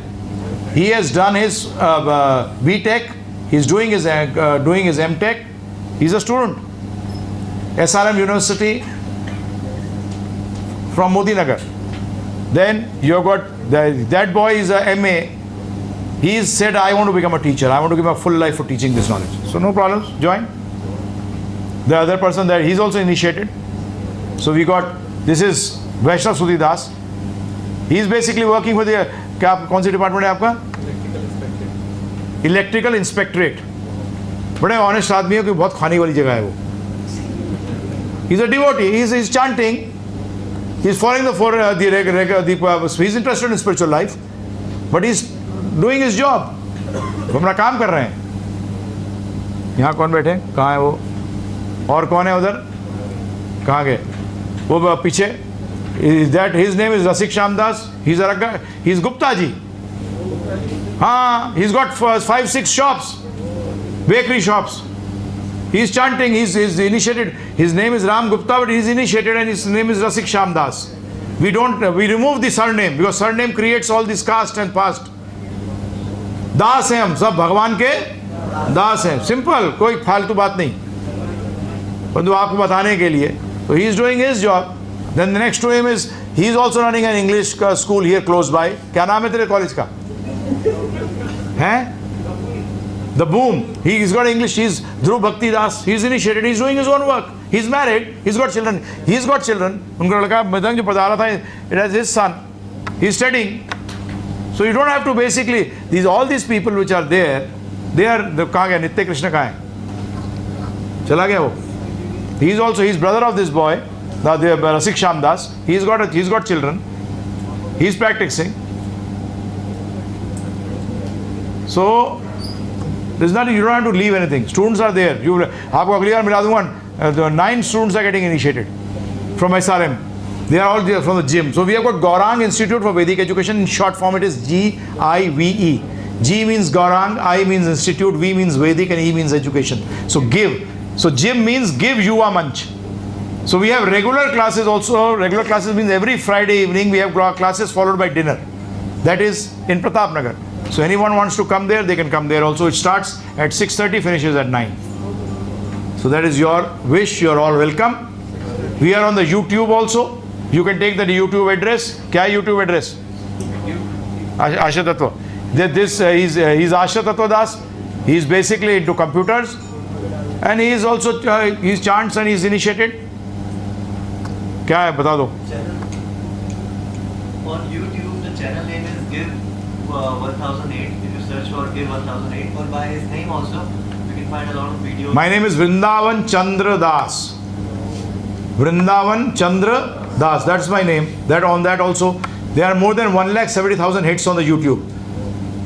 He has done his B.Tech. He's doing his M.Tech. He's a student. SRM University from Modi Nagar. Then you have got that boy is a MA. He said, I want to become a teacher. I want to give my full life for teaching this knowledge. So no problems, join. The other person there, he's also initiated. So we got, this is Vaishnav Sudhi Das. He's basically working with the, कौन सी department है आपका? Electrical इंस्पेक्टरेट. बड़े honest आदमी है कि बहुत खाने वाली जगह है वो. He's a devotee. He's chanting. He's following he's interested in spiritual life, but he's doing his job. वो अपना काम कर रहे हैं. यहाँ कौन बैठे? कहाँ है वो? और कौन है उधर? कहाँ गए? वो पीछे. That his name is Rasik Shamdas. He's Gupta ji. हाँ, he's got 5-6 shops, bakery shops. He's chanting. He's initiated. His name is Ram Gupta, but he's initiated, and his name is Rasik Shamdas. We remove the surname because surname creates all this caste and past. दास हैं हम सब, भगवान के दास हैं. Simple, कोई फालतू बात नहीं. परंतु आपको बताने के लिए. So he is doing his job. Then the next to him is he is also running an English school here close by. क्या नाम है तेरे कॉलेज का? हैं? The Boom. He's got English. He's Dhruv Bhakti Das. He's initiated. He's doing his own work. He's married. He's got children. उनका लड़का मृदंग जो बजा रहा था, it has his son. He's studying. So you don't have to basically all these people which are there. They are कहाँ गया? नित्य कृष्ण कहाँ है? चला गया वो. He's brother of this boy, the Rasik Shamdas. He's got children. He's practicing. So there's nothing, you don't have to leave anything. Students are there. आपको अगली बार मिला दूंगा. 9 students are getting initiated from SRM. They are all there from the gym. So we have got Gaurang Institute for Vedic Education. In short form, it is GIVE. G means Gaurang, I means Institute, V means Vedic, and E means Education. So give. So gym means give Yuva Manch. So we have regular classes also. Regular classes means every Friday evening we have classes followed by dinner. That is in Pratap Nagar. So anyone wants to come there, they can come there also. It starts at 6:30, finishes at 9. So that is your wish. You are all welcome. We are on the YouTube also. You can take the YouTube address. क्या है YouTube address? Asha Tattva. He's Asha Tattva Das. He's basically into computers, and he is also he's chants and he's initiated. क्या है बता दो. On YouTube, the channel name is Give 1008. If you search for Give 1008, or by his name also, you can find a lot of videos. My name is Vrindavan Chandra Das. Vrindavan Chandra Das, that's my name. That on that also, there are more than 1,70,000 hits on the YouTube.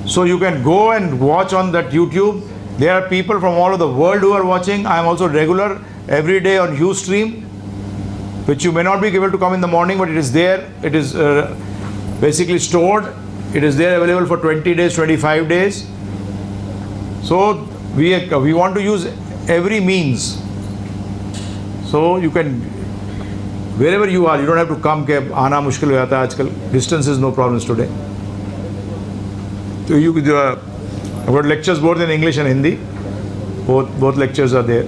So you can go and watch on that YouTube. There are people from all over the world who are watching. I am also regular every day on Ustream, which you may not be able to come in the morning, but it is there. It is basically stored. It is there available for 20 days, 25 days. So we want to use every means. So you can, wherever you are, you don't have to come. के आना मुश्किल हो जाता है आजकल. Distance is no problems today. So you I've got lectures both in English and Hindi. Both lectures are there.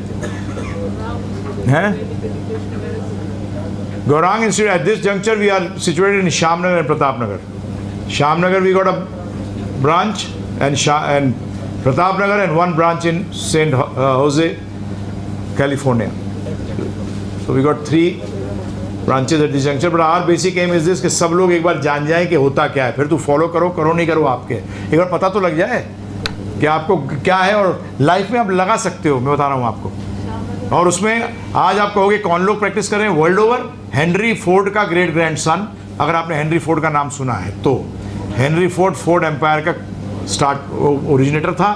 Gaurang Institute, at this juncture we are situated in Shamnagar and Pratapnagar. Shamnagar we got a branch, and Pratapnagar and one branch in St. Jose, California. So we got 3 branches at this juncture, but our basic aim is this कि सब लोग एक बार जान जाएं कि होता क्या है. फिर तू फॉलो करो नहीं करो आपके, एक बार पता तो लग जाए कि आपको क्या है और लाइफ में आप लगा सकते हो. मैं बता रहा हूँ आपको. और उसमें आज आप कहोगे कौन लोग प्रैक्टिस कर रहे हैं वर्ल्ड ओवर. हेनरी फोर्ड का ग्रेट ग्रैंडसन, अगर आपने हेनरी फोर्ड का नाम सुना है तो, हेनरी फोर्ड एम्पायर का ओरिजिनेटर था.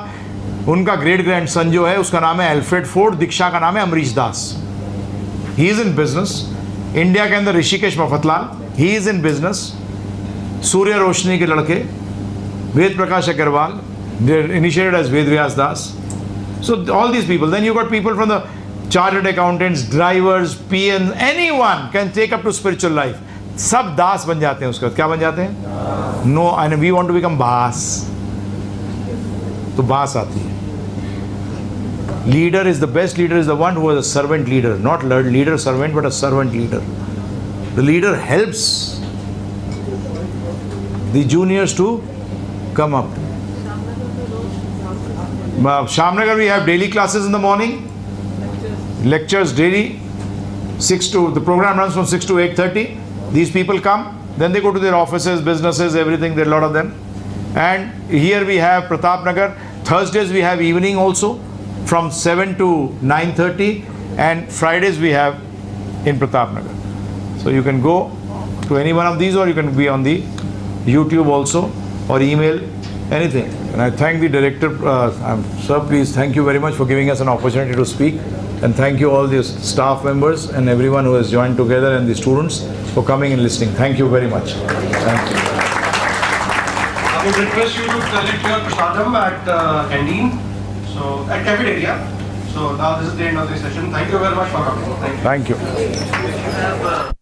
उनका ग्रेट ग्रैंडसन जो है उसका नाम है एल्फ्रेड फोर्ड. दीक्षा का नाम है Amrish Das. He is in business. India के अंदर Rishikesh Mafatlal, he is in business. Surya Roshni के लड़के Ved Prakash Agarwal, they are initiated as Ved Vyas Das. So all these people. Then you got people from the chartered accountants, drivers, PN, anyone can take up to spiritual life. सब दास बन जाते हैं. उसके बाद क्या बन जाते हैं? No, and we want to become बास. तो बास आती है. Leader is the best leader is the one who is a servant leader, not leader servant, but a servant leader. The leader helps the juniors to come up. Shamnagar we have daily classes in the morning, lectures daily, the program runs from 6 to 8:30. These people come, then they go to their offices, businesses, everything. There are a lot of them. And here we have Pratap Nagar. Thursdays we have evening also from 7 to 9:30, and Fridays we have in Pratap Nagar. So you can go to any one of these, or you can be on the YouTube also, or email, anything. And I thank the director. Sir, please, thank you very much for giving us an opportunity to speak, and thank you all the staff members and everyone who has joined together, and the students for coming and listening. Thank you very much. Thank you. I would request you to collect your prasadam at canteen, so at cafeteria. So now this is the end of the session. Thank you very much for coming. Thank you. Thank you.